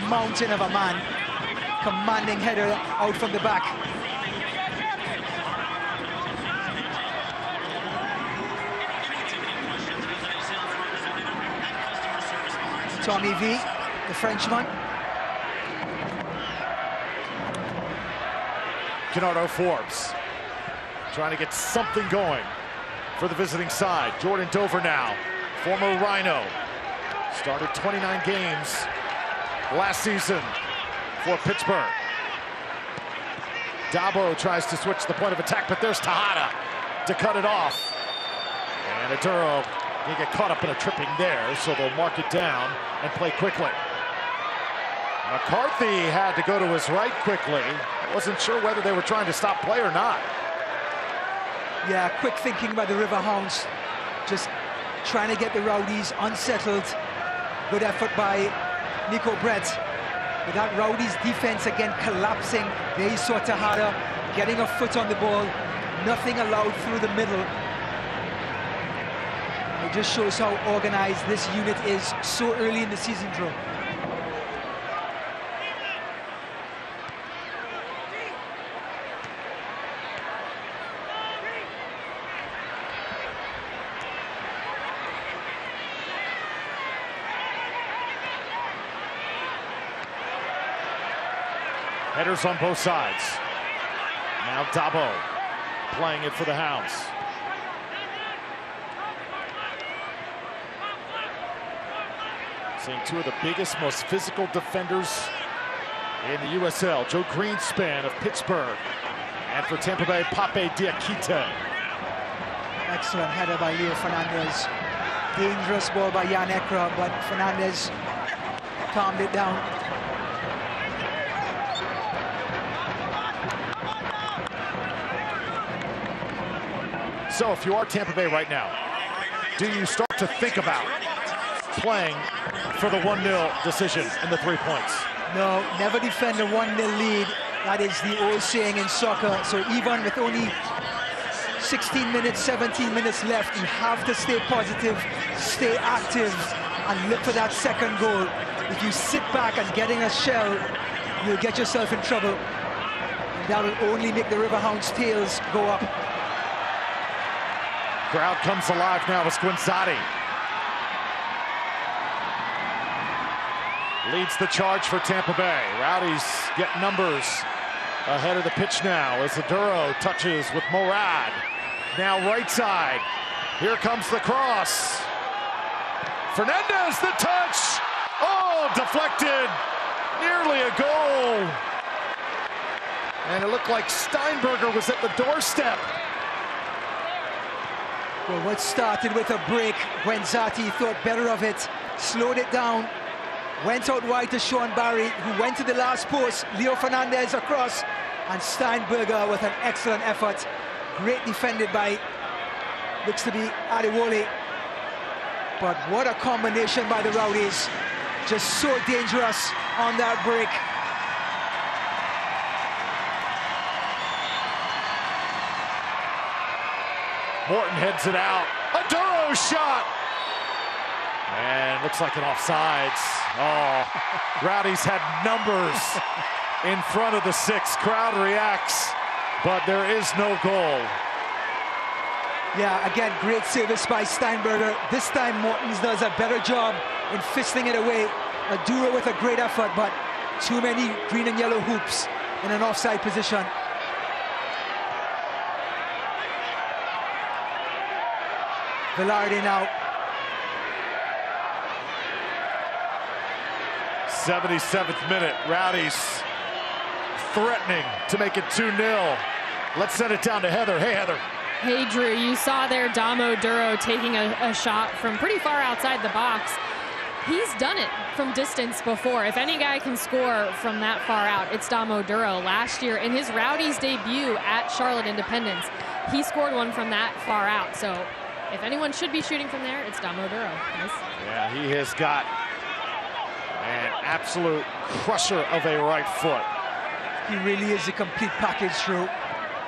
mountain of a man. Commanding header out from the back. Tommy V, the Frenchman.
Gennaro Forbes trying to get something going for the visiting side. Jordan Dover now former Rhino. Started 29 games last season for Pittsburgh. Dabo tries to switch the point of attack, but there's Tejada to cut it off. And Aduro, he get caught up in a tripping there, so they'll mark it down and play quickly. McCarthy had to go to his right quickly. I wasn't sure whether they were trying to stop play or not.
Yeah, quick thinking by the Riverhounds. Just trying to get the Rowdies unsettled. Good effort by Nico Brett. But that Rowdies defense again collapsing. They saw Tejada getting a foot on the ball. Nothing allowed through the middle. It just shows how organized this unit is so early in the season, Drew.
Headers on both sides. Now Dabo playing it for the Hounds. Seeing two of the biggest, most physical defenders in the USL. Joe Greenspan of Pittsburgh. And for Tampa Bay, Pape Diakite.
Excellent header by Leo Fernandez. Dangerous ball by Jan Ekra, but Fernandez calmed it down.
So if you are Tampa Bay right now, do you start to think about playing for the 1-0 decision and the 3 points?
No, never defend a 1-0 lead. That is the old saying in soccer. So even with only 16 minutes, 17 minutes left, you have to stay positive, stay active, and look for that second goal. If you sit back and getting a shell, you'll get yourself in trouble. And that will only make the Riverhounds' tails go up.
Crowd comes alive now as Guinzotti leads the charge for Tampa Bay. Rowdies get numbers ahead of the pitch now as Aduro touches with Morad. Now right side. Here comes the cross. Fernandez, the touch. Oh, deflected. Nearly a goal. And it looked like Steinberger was at the doorstep.
Well, what started with a break, Guinzotti thought better of it, slowed it down, went out wide to Sean Barry, who went to the last post, Leo Fernandez across, and Steinberger with an excellent effort. Great defended by, looks to be Adewole. But what a combination by the Rowdies. Just so dangerous on that break.
Morton heads it out. Aduro shot. And looks like an offsides. Oh, Rowdies had numbers in front of the 6. Crowd reacts, but there is no goal.
Yeah, again, great service by Steinberger. This time Mortons does a better job in fisting it away. Aduro with a great effort, but too many green and yellow hoops in an offside position. Velarde now.
77th minute, Rowdies threatening to make it 2-0. Let's send it down to Heather. Hey, Heather.
Hey, Drew, you saw there Damo Duro taking a shot from pretty far outside the box. He's done it from distance before. If any guy can score from that far out, it's Damo Duro. Last year, in his Rowdies debut at Charlotte Independence, he scored one from that far out. So if anyone should be shooting from there, it's Damo Duro. Nice.
Yeah, he has got an absolute crusher of a right foot.
He really is a complete package, Drew.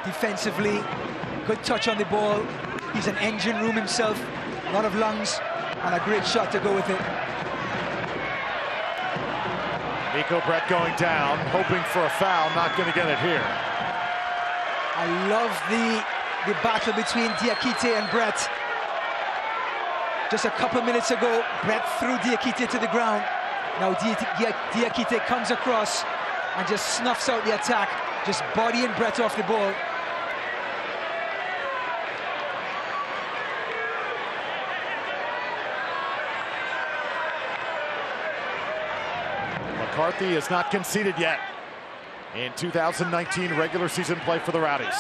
Defensively, good touch on the ball. He's an engine room himself, a lot of lungs, and a great shot to go with it.
Nico Brett going down, hoping for a foul, not going to get it here.
I love the battle between Diakite and Brett. Just a couple minutes ago, Brett threw Diakite to the ground. Now Diakite comes across and just snuffs out the attack, just bodying Brett off the ball.
McCarthy is not conceded yet in 2019 regular season play for the Rowdies.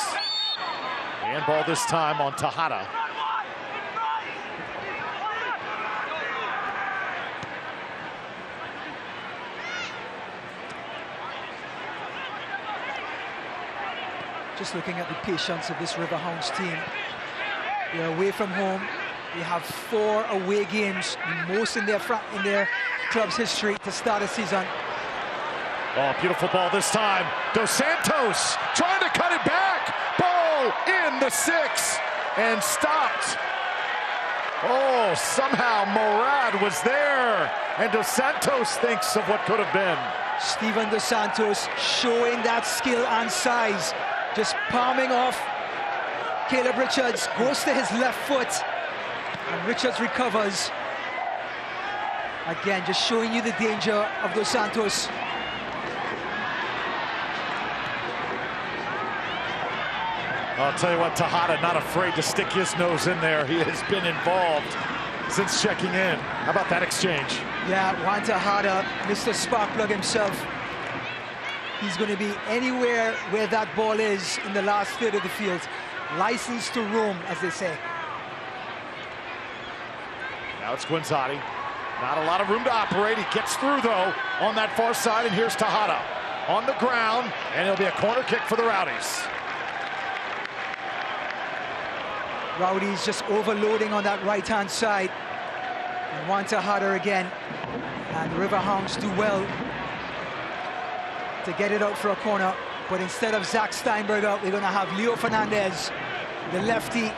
Handball this time on Tejada.
Just looking at the patience of this Riverhounds team. They're away from home. They have 4 away games, the most in their club's history to start a season.
Oh, beautiful ball this time. Dos Santos trying to cut it back. Ball in the 6 and stopped. Oh, somehow Morad was there, and Dos Santos thinks of what could have been.
Steven Dos Santos showing that skill and size. Just palming off Caleb Richards, goes to his left foot, and Richards recovers. Again, just showing you the danger of Dos Santos.
I'll tell you what, Tejada not afraid to stick his nose in there. He has been involved since checking in. How about that exchange?
Yeah, Juan Tejada, Mr. Sparkplug himself. He's going to be anywhere where that ball is in the last third of the field. License to roam, as they say.
Now it's Guinzotti. Not a lot of room to operate. He gets through, though, on that far side, and here's Tejada on the ground, and it'll be a corner kick for the Rowdies.
Rowdies just overloading on that right-hand side. And Juan Tejada again. And the Riverhounds do well to get it out for a corner, but instead of Zach Steinberger, we're going to have Leo Fernandez, the lefty,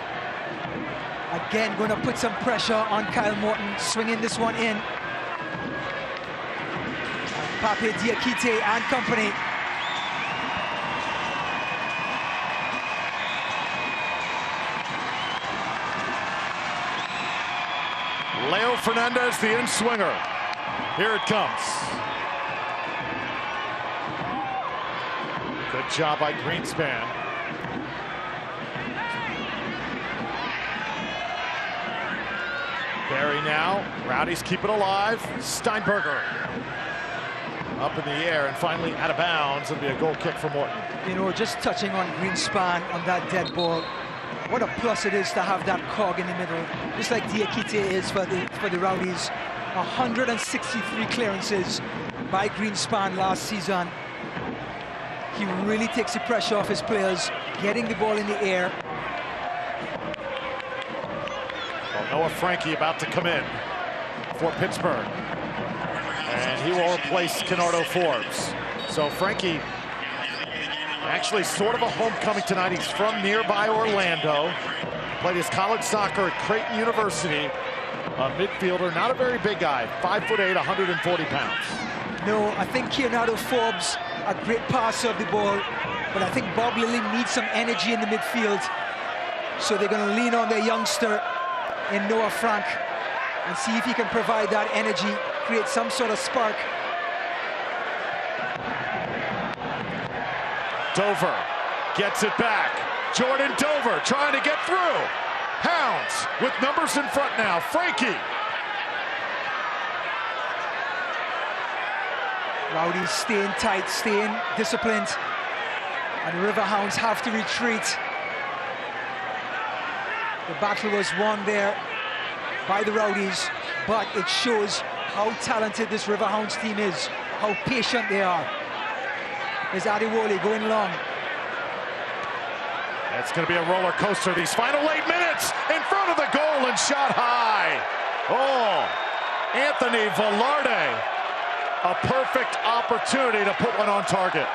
again going to put some pressure on Kyle Morton, swinging this one in. And Pape Diakite and company.
Leo Fernandez, the in-swinger. Here it comes. Good job by Greenspan. Barry now. Rowdies keep it alive. Steinberger up in the air and finally out of bounds. It'll be a goal kick for Morton.
You know, just touching on Greenspan on that dead ball. What a plus it is to have that cog in the middle, just like Diakite is for the Rowdies. 163 clearances by Greenspan last season. He really takes the pressure off his players, getting the ball in the air.
Well, Noah Frankie about to come in for Pittsburgh. And he will replace Kenardo Forbes. So Frankie, actually sort of a homecoming tonight. He's from nearby Orlando. Played his college soccer at Creighton University. A midfielder, not a very big guy, 5'8", 140 pounds.
No, I think Kenardo Forbes, a great passer of the ball, but I think Bob Lilly needs some energy in the midfield. So they're going to lean on their youngster in Noah Frank and see if he can provide that energy, create some sort of spark.
Dover gets it back. Jordan Dover trying to get through. Hounds with numbers in front now. Frankie.
Rowdies staying tight, staying disciplined. And the Riverhounds have to retreat. The battle was won there by the Rowdies, but it shows how talented this Riverhounds team is, how patient they are. There's Adewole going long.
It's going to be a roller coaster these final 8 minutes in front of the goal and shot high. Oh, Anthony Velarde. A perfect opportunity to put one on target.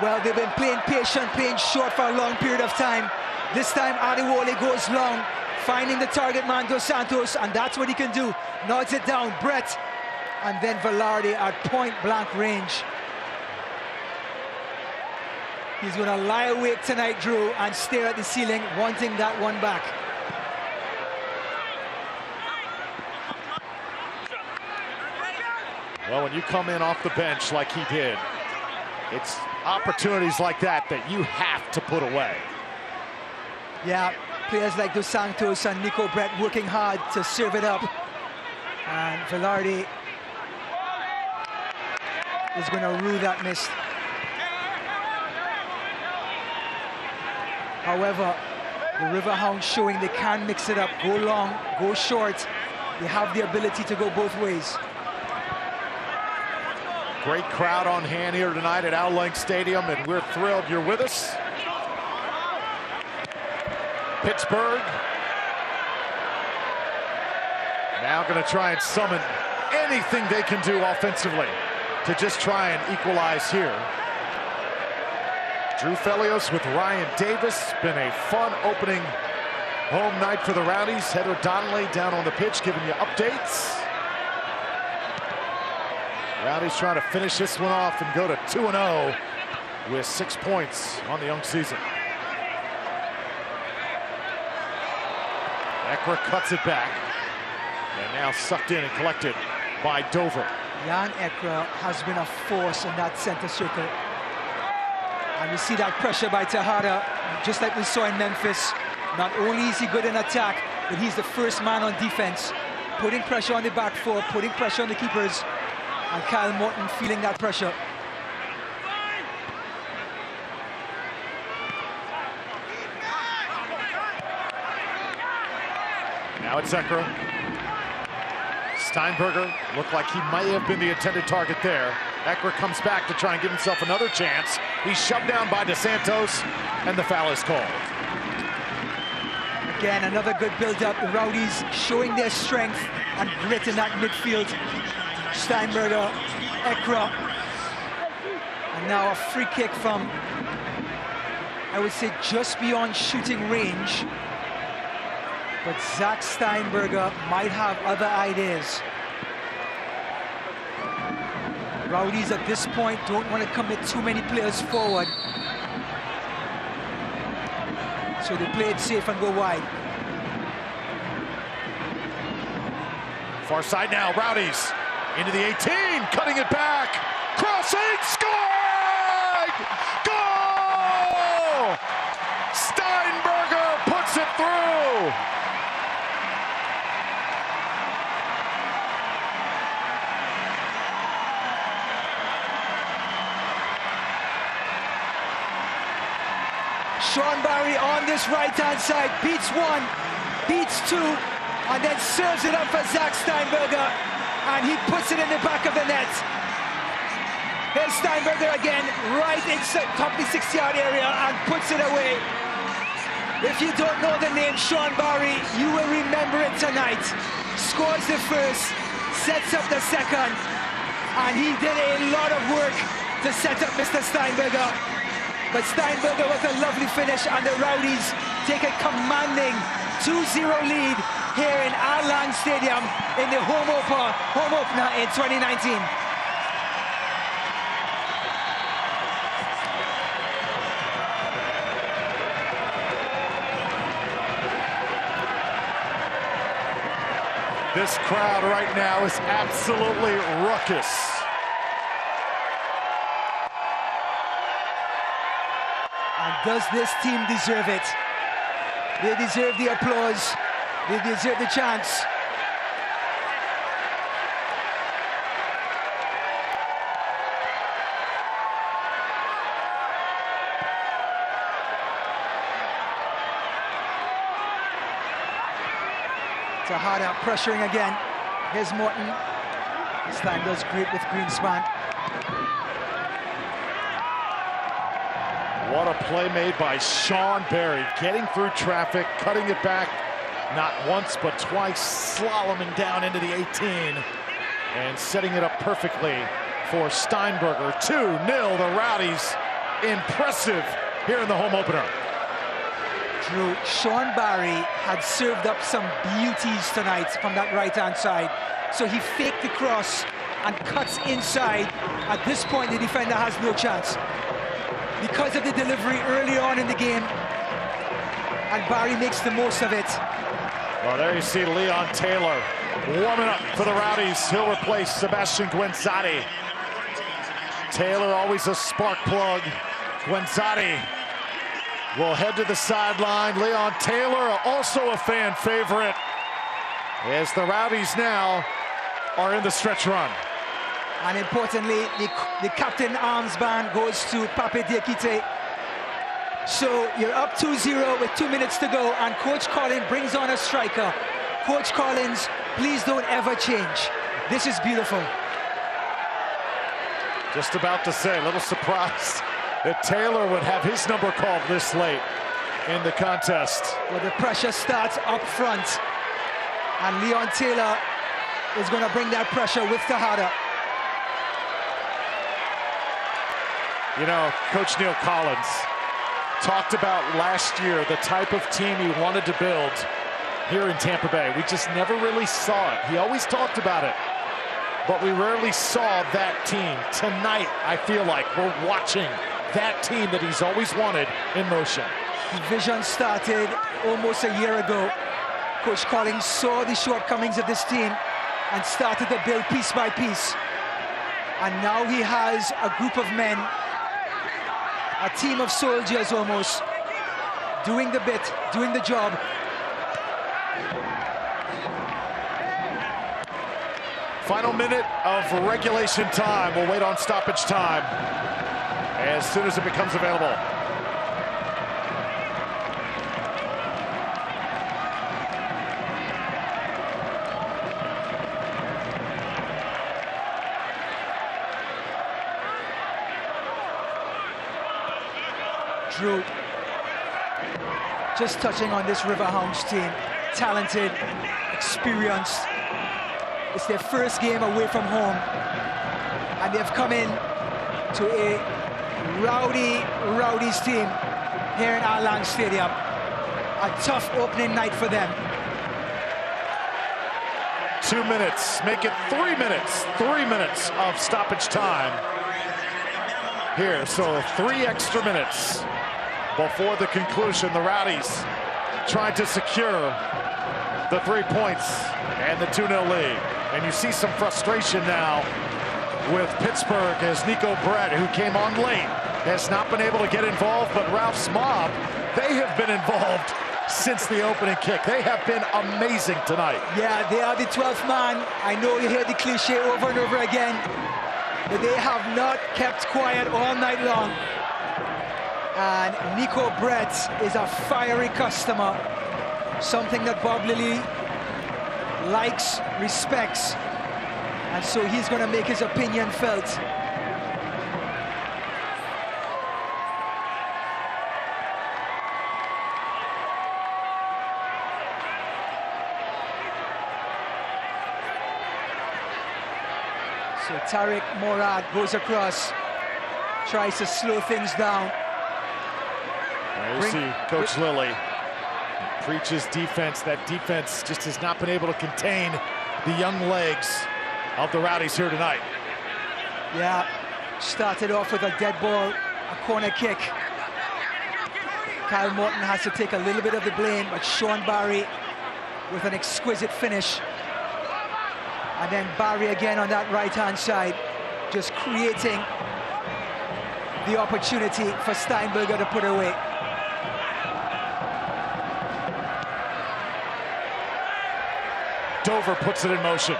Well, they've been playing patient, playing short for a long period of time. This time Adewole goes long, finding the target man, Dos Santos, and that's what he can do. Nods it down, Brett, and then Velarde at point-blank range. He's going to lie awake tonight, Drew, and stare at the ceiling, wanting that one back.
Well, when you come in off the bench like he did, it's opportunities like that that you have to put away.
Yeah, players like Dos Santos and Nico Brett working hard to serve it up. And Velarde is going to rue that miss. However, the Riverhounds showing they can mix it up, go long, go short. They have the ability to go both ways.
Great crowd on hand here tonight at Owl Lake Stadium, and we're thrilled you're with us. Pittsburgh now going to try and summon anything they can do offensively to just try and equalize here. Drew Felios with Ryan Davis. Been a fun opening home night for the Rowdies. Heather Donnelly down on the pitch giving you updates. Rowdies trying to finish this one off and go to 2-0 with 6 points on the young season. Ekra cuts it back. And now sucked in and collected by Dover.
Jan Ekra has been a force in that center circle. And you see that pressure by Tejada, just like we saw in Memphis. Not only is he good in attack, but he's the first man on defense. Putting pressure on the back four, putting pressure on the keepers. And Kyle Morton feeling that pressure.
Now it's Ekra. Steinberger looked like he might have been the intended target there. Ekra comes back to try and give himself another chance. He's shoved down by DeSantos, and the foul is called.
Again, another good build-up. The Rowdies showing their strength and grit in that midfield. Steinberger, Ekra, and now a free kick from, I would say, just beyond shooting range. But Zach Steinberger might have other ideas. Rowdies at this point don't want to commit too many players forward. So they play it safe and go wide.
Far side now, Rowdies into the 18, cutting it back, crossing, scoring! Goal! Steinberger puts it through.
Sean Barry on this right-hand side, beats one, beats two, and then serves it up for Zach Steinberger, and he puts it in the back of the net. Here's Steinberger again, right in top of the 6-yard area, and puts it away. If you don't know the name Sean Barry, you will remember it tonight. Scores the first, sets up the second, and he did a lot of work to set up Mr. Steinberger. But Steinberger with a lovely finish, and the Rowdies take a commanding 2-0 lead here in Owl Lake Stadium in the home opener in 2019.
This crowd right now is absolutely ruckus.
And does this team deserve it? They deserve the applause. They deserve the chance. Tejada pressuring again. Here's Morton. This time does great with Greenspan.
What a play made by Sean Barry, getting through traffic, cutting it back, not once but twice, slaloming down into the 18, and setting it up perfectly for Steinberger. 2-0, the Rowdies. Impressive here in the home opener.
Drew, Sean Barry had served up some beauties tonight from that right-hand side. So he faked the cross and cuts inside. At this point, the defender has no chance because of the delivery early on in the game, and Barry makes the most of it.
Well, there you see Leon Taylor warming up for the Rowdies. He'll replace Sebastian Guenzati. Taylor always a spark plug. Guenzati will head to the sideline. Leon Taylor, also a fan favorite, as the Rowdies now are in the stretch run.
And importantly, the captain armband goes to Pape Diakite. So you're up 2-0 with 2 minutes to go, and Coach Collins brings on a striker. Coach Collins, please don't ever change. This is beautiful.
Just about to say, a little surprised that Taylor would have his number called this late in the contest.
Well, the pressure starts up front, and Leon Taylor is going to bring that pressure with Tejada.
You know, Coach Neil Collins talked about last year the type of team he wanted to build here in Tampa Bay. We just never really saw it. He always talked about it, but we rarely saw that team. Tonight, I feel like we're watching that team that he's always wanted in motion.
The vision started almost a year ago. Coach Collins saw the shortcomings of this team and started to build piece by piece. And now he has a group of men, a team of soldiers almost, doing the bit, doing the job.
Final minute of regulation time. We'll wait on stoppage time as soon as it becomes available.
Drew, just touching on this Riverhounds team, talented, experienced. It's their first game away from home, and they've come in to a Rowdies team here in Al Lang Stadium. A tough opening night for them.
2 minutes, make it 3 minutes. 3 minutes of stoppage time here, so 3 extra minutes before the conclusion. The Rowdies trying to secure the 3 points and the 2-0 lead. And you see some frustration now with Pittsburgh as Nico Brett, who came on late, has not been able to get involved, but Ralph's mob, they have been involved since the opening kick. They have been amazing tonight.
Yeah, they are the 12th man. I know you hear the cliche over and over again, but they have not kept quiet all night long. And Nico Brett is a fiery customer, something that Bob Lilly likes, respects, and so he's going to make his opinion felt. So Tariq Morad goes across, tries to slow things down.
There you see Coach Lilly preaches defense. That defense just has not been able to contain the young legs of the Rowdies here tonight.
Yeah, started off with a dead ball, a corner kick. Kyle Morton has to take a little bit of the blame, but Sean Barry with an exquisite finish. And then Barry again on that right-hand side, just creating the opportunity for Steinberger to put away.
Dover puts it in motion.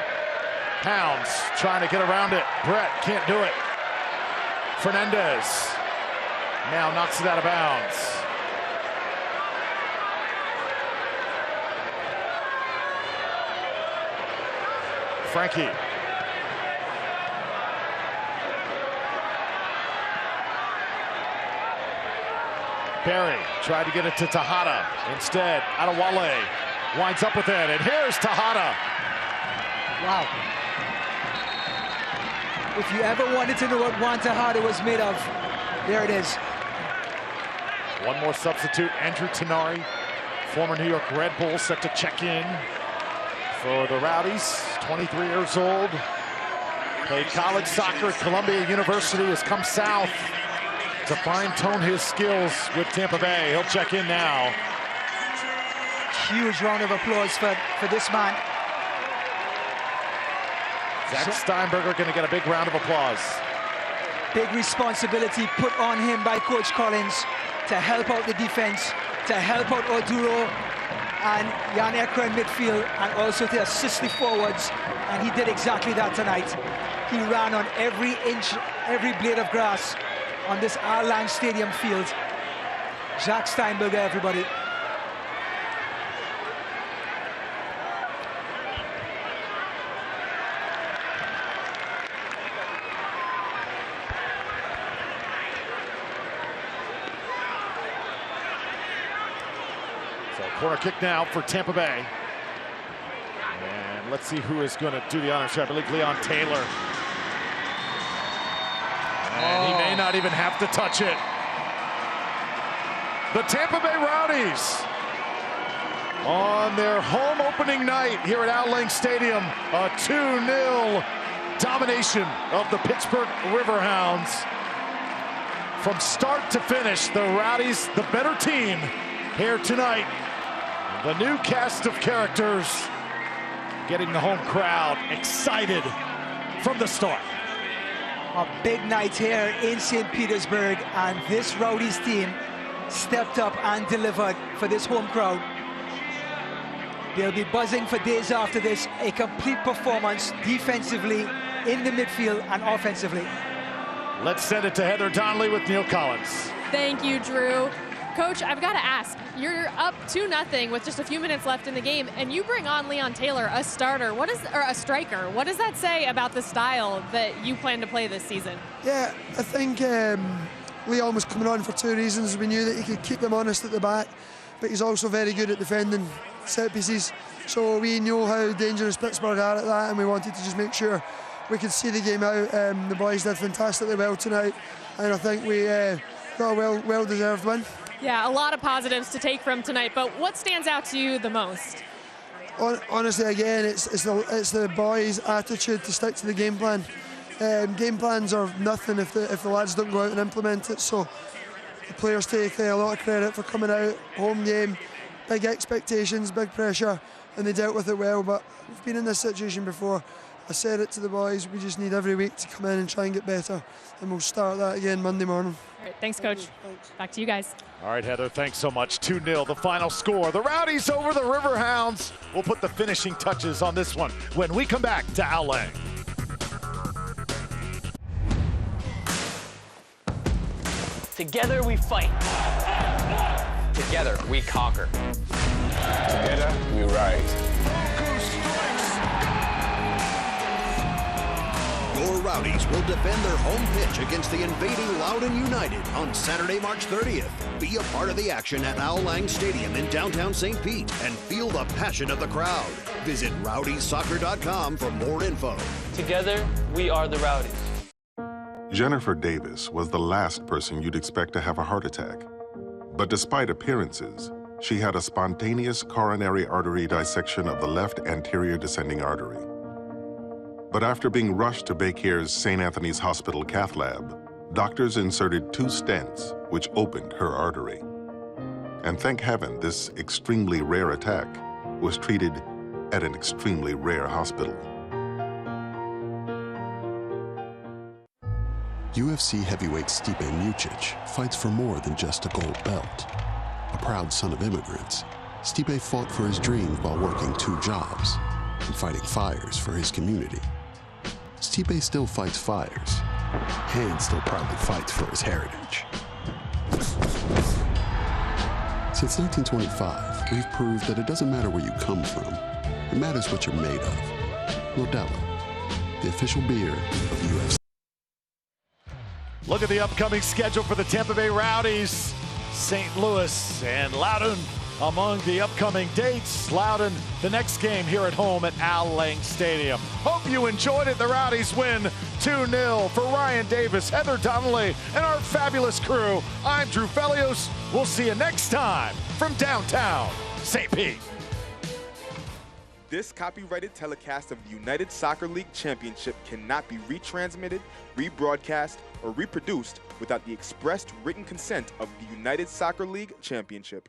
Pounds trying to get around it. Brett can't do it. Fernandez now knocks it out of bounds. Frankie. Barry tried to get it to Tejada. Instead, Adewale winds up with it, and here's Tejada.
Wow. If you ever wanted to know what Juan Tejada was made of, there it is.
One more substitute, Andrew Tenari, former New York Red Bull, set to check in for the Rowdies, 23 years old. Played college soccer at Columbia University, has come south to fine-tune his skills with Tampa Bay. He'll check in now.
Huge round of applause for this man.
Zach Steinberger going to get a big round of applause.
Big responsibility put on him by Coach Collins to help out the defense, to help out Oduro and Jan Ekra in midfield, and also to assist the forwards, and he did exactly that tonight. He ran on every inch, every blade of grass on this Al Lang Stadium field. Jack Steinberger, everybody.
So corner kick now for Tampa Bay. And let's see who is going to do the honor shot. I believe Leon Taylor. And he may not even have to touch it. The Tampa Bay Rowdies on their home opening night here at Al Lang Stadium. A 2-0 domination of the Pittsburgh Riverhounds. From start to finish, the Rowdies, the better team here tonight. The new cast of characters getting the home crowd excited from the start.
A big night here in St. Petersburg, and this Rowdies team stepped up and delivered for this home crowd. They'll be buzzing for days after this. A complete performance defensively, in the midfield, and offensively.
Let's send it to Heather Donnelly with Neil Collins.
Thank you, Drew. Coach, I've got to ask, you're up 2-0 with just a few minutes left in the game, and you bring on Leon Taylor, a starter, or a striker. What does that say about the style that you plan to play this season?
Yeah, I think Leon was coming on for two reasons. We knew that he could keep them honest at the back, but he's also very good at defending set pieces. So we know how dangerous Pittsburgh are at that, and we wanted to just make sure we could see the game out. The boys did fantastically well tonight, and I think we got a well-deserved win.
Yeah, a lot of positives to take from tonight, but what stands out to you the most?
Honestly, again, it's the boys' attitude to stick to the game plan. Game plans are nothing if the lads don't go out and implement it, so the players take a lot of credit for coming out, home game, big expectations, big pressure, and they dealt with it well, but we've been in this situation before. I said it to the boys, we just need every week to come in and try and get better, and we'll start that again Monday morning.
All right, thanks, Coach. Thanks. Back to you guys.
All right, Heather, thanks so much. 2-0, the final score. The Rowdies over the Riverhounds. We'll put the finishing touches on this one when we come back to Al Lang.
Together we fight. Together we conquer.
Together we rise.
Your Rowdies will defend their home pitch against the invading Loudoun United on Saturday, March 30th. Be a part of the action at Al Lang Stadium in downtown St. Pete and feel the passion of the crowd. Visit rowdiesoccer.com for more info.
Together, we are the Rowdies.
Jennifer Davis was the last person you'd expect to have a heart attack. But despite appearances, she had a spontaneous coronary artery dissection of the left anterior descending artery. But after being rushed to Baycare's St. Anthony's Hospital cath lab, doctors inserted 2 stents, which opened her artery. And thank heaven, this extremely rare attack was treated at an extremely rare hospital.
UFC heavyweight Stipe Miocic fights for more than just a gold belt. A proud son of immigrants, Stipe fought for his dream while working 2 jobs and fighting fires for his community. Stipe still fights fires and still proudly fights for his heritage. Since 1925, we've proved that it doesn't matter where you come from. It matters what you're made of. Modelo, the official beer of UFC.
Look at the upcoming schedule for the Tampa Bay Rowdies. St. Louis and Loudoun among the upcoming dates. Loudoun, the next game here at home at Al Lang Stadium. Hope you enjoyed it. The Rowdies win 2-0. For Ryan Davis, Heather Donnelly, and our fabulous crew, I'm Drew Felios. We'll see you next time from downtown St. Pete.
This copyrighted telecast of the United Soccer League Championship cannot be retransmitted, rebroadcast, or reproduced without the expressed written consent of the United Soccer League Championship.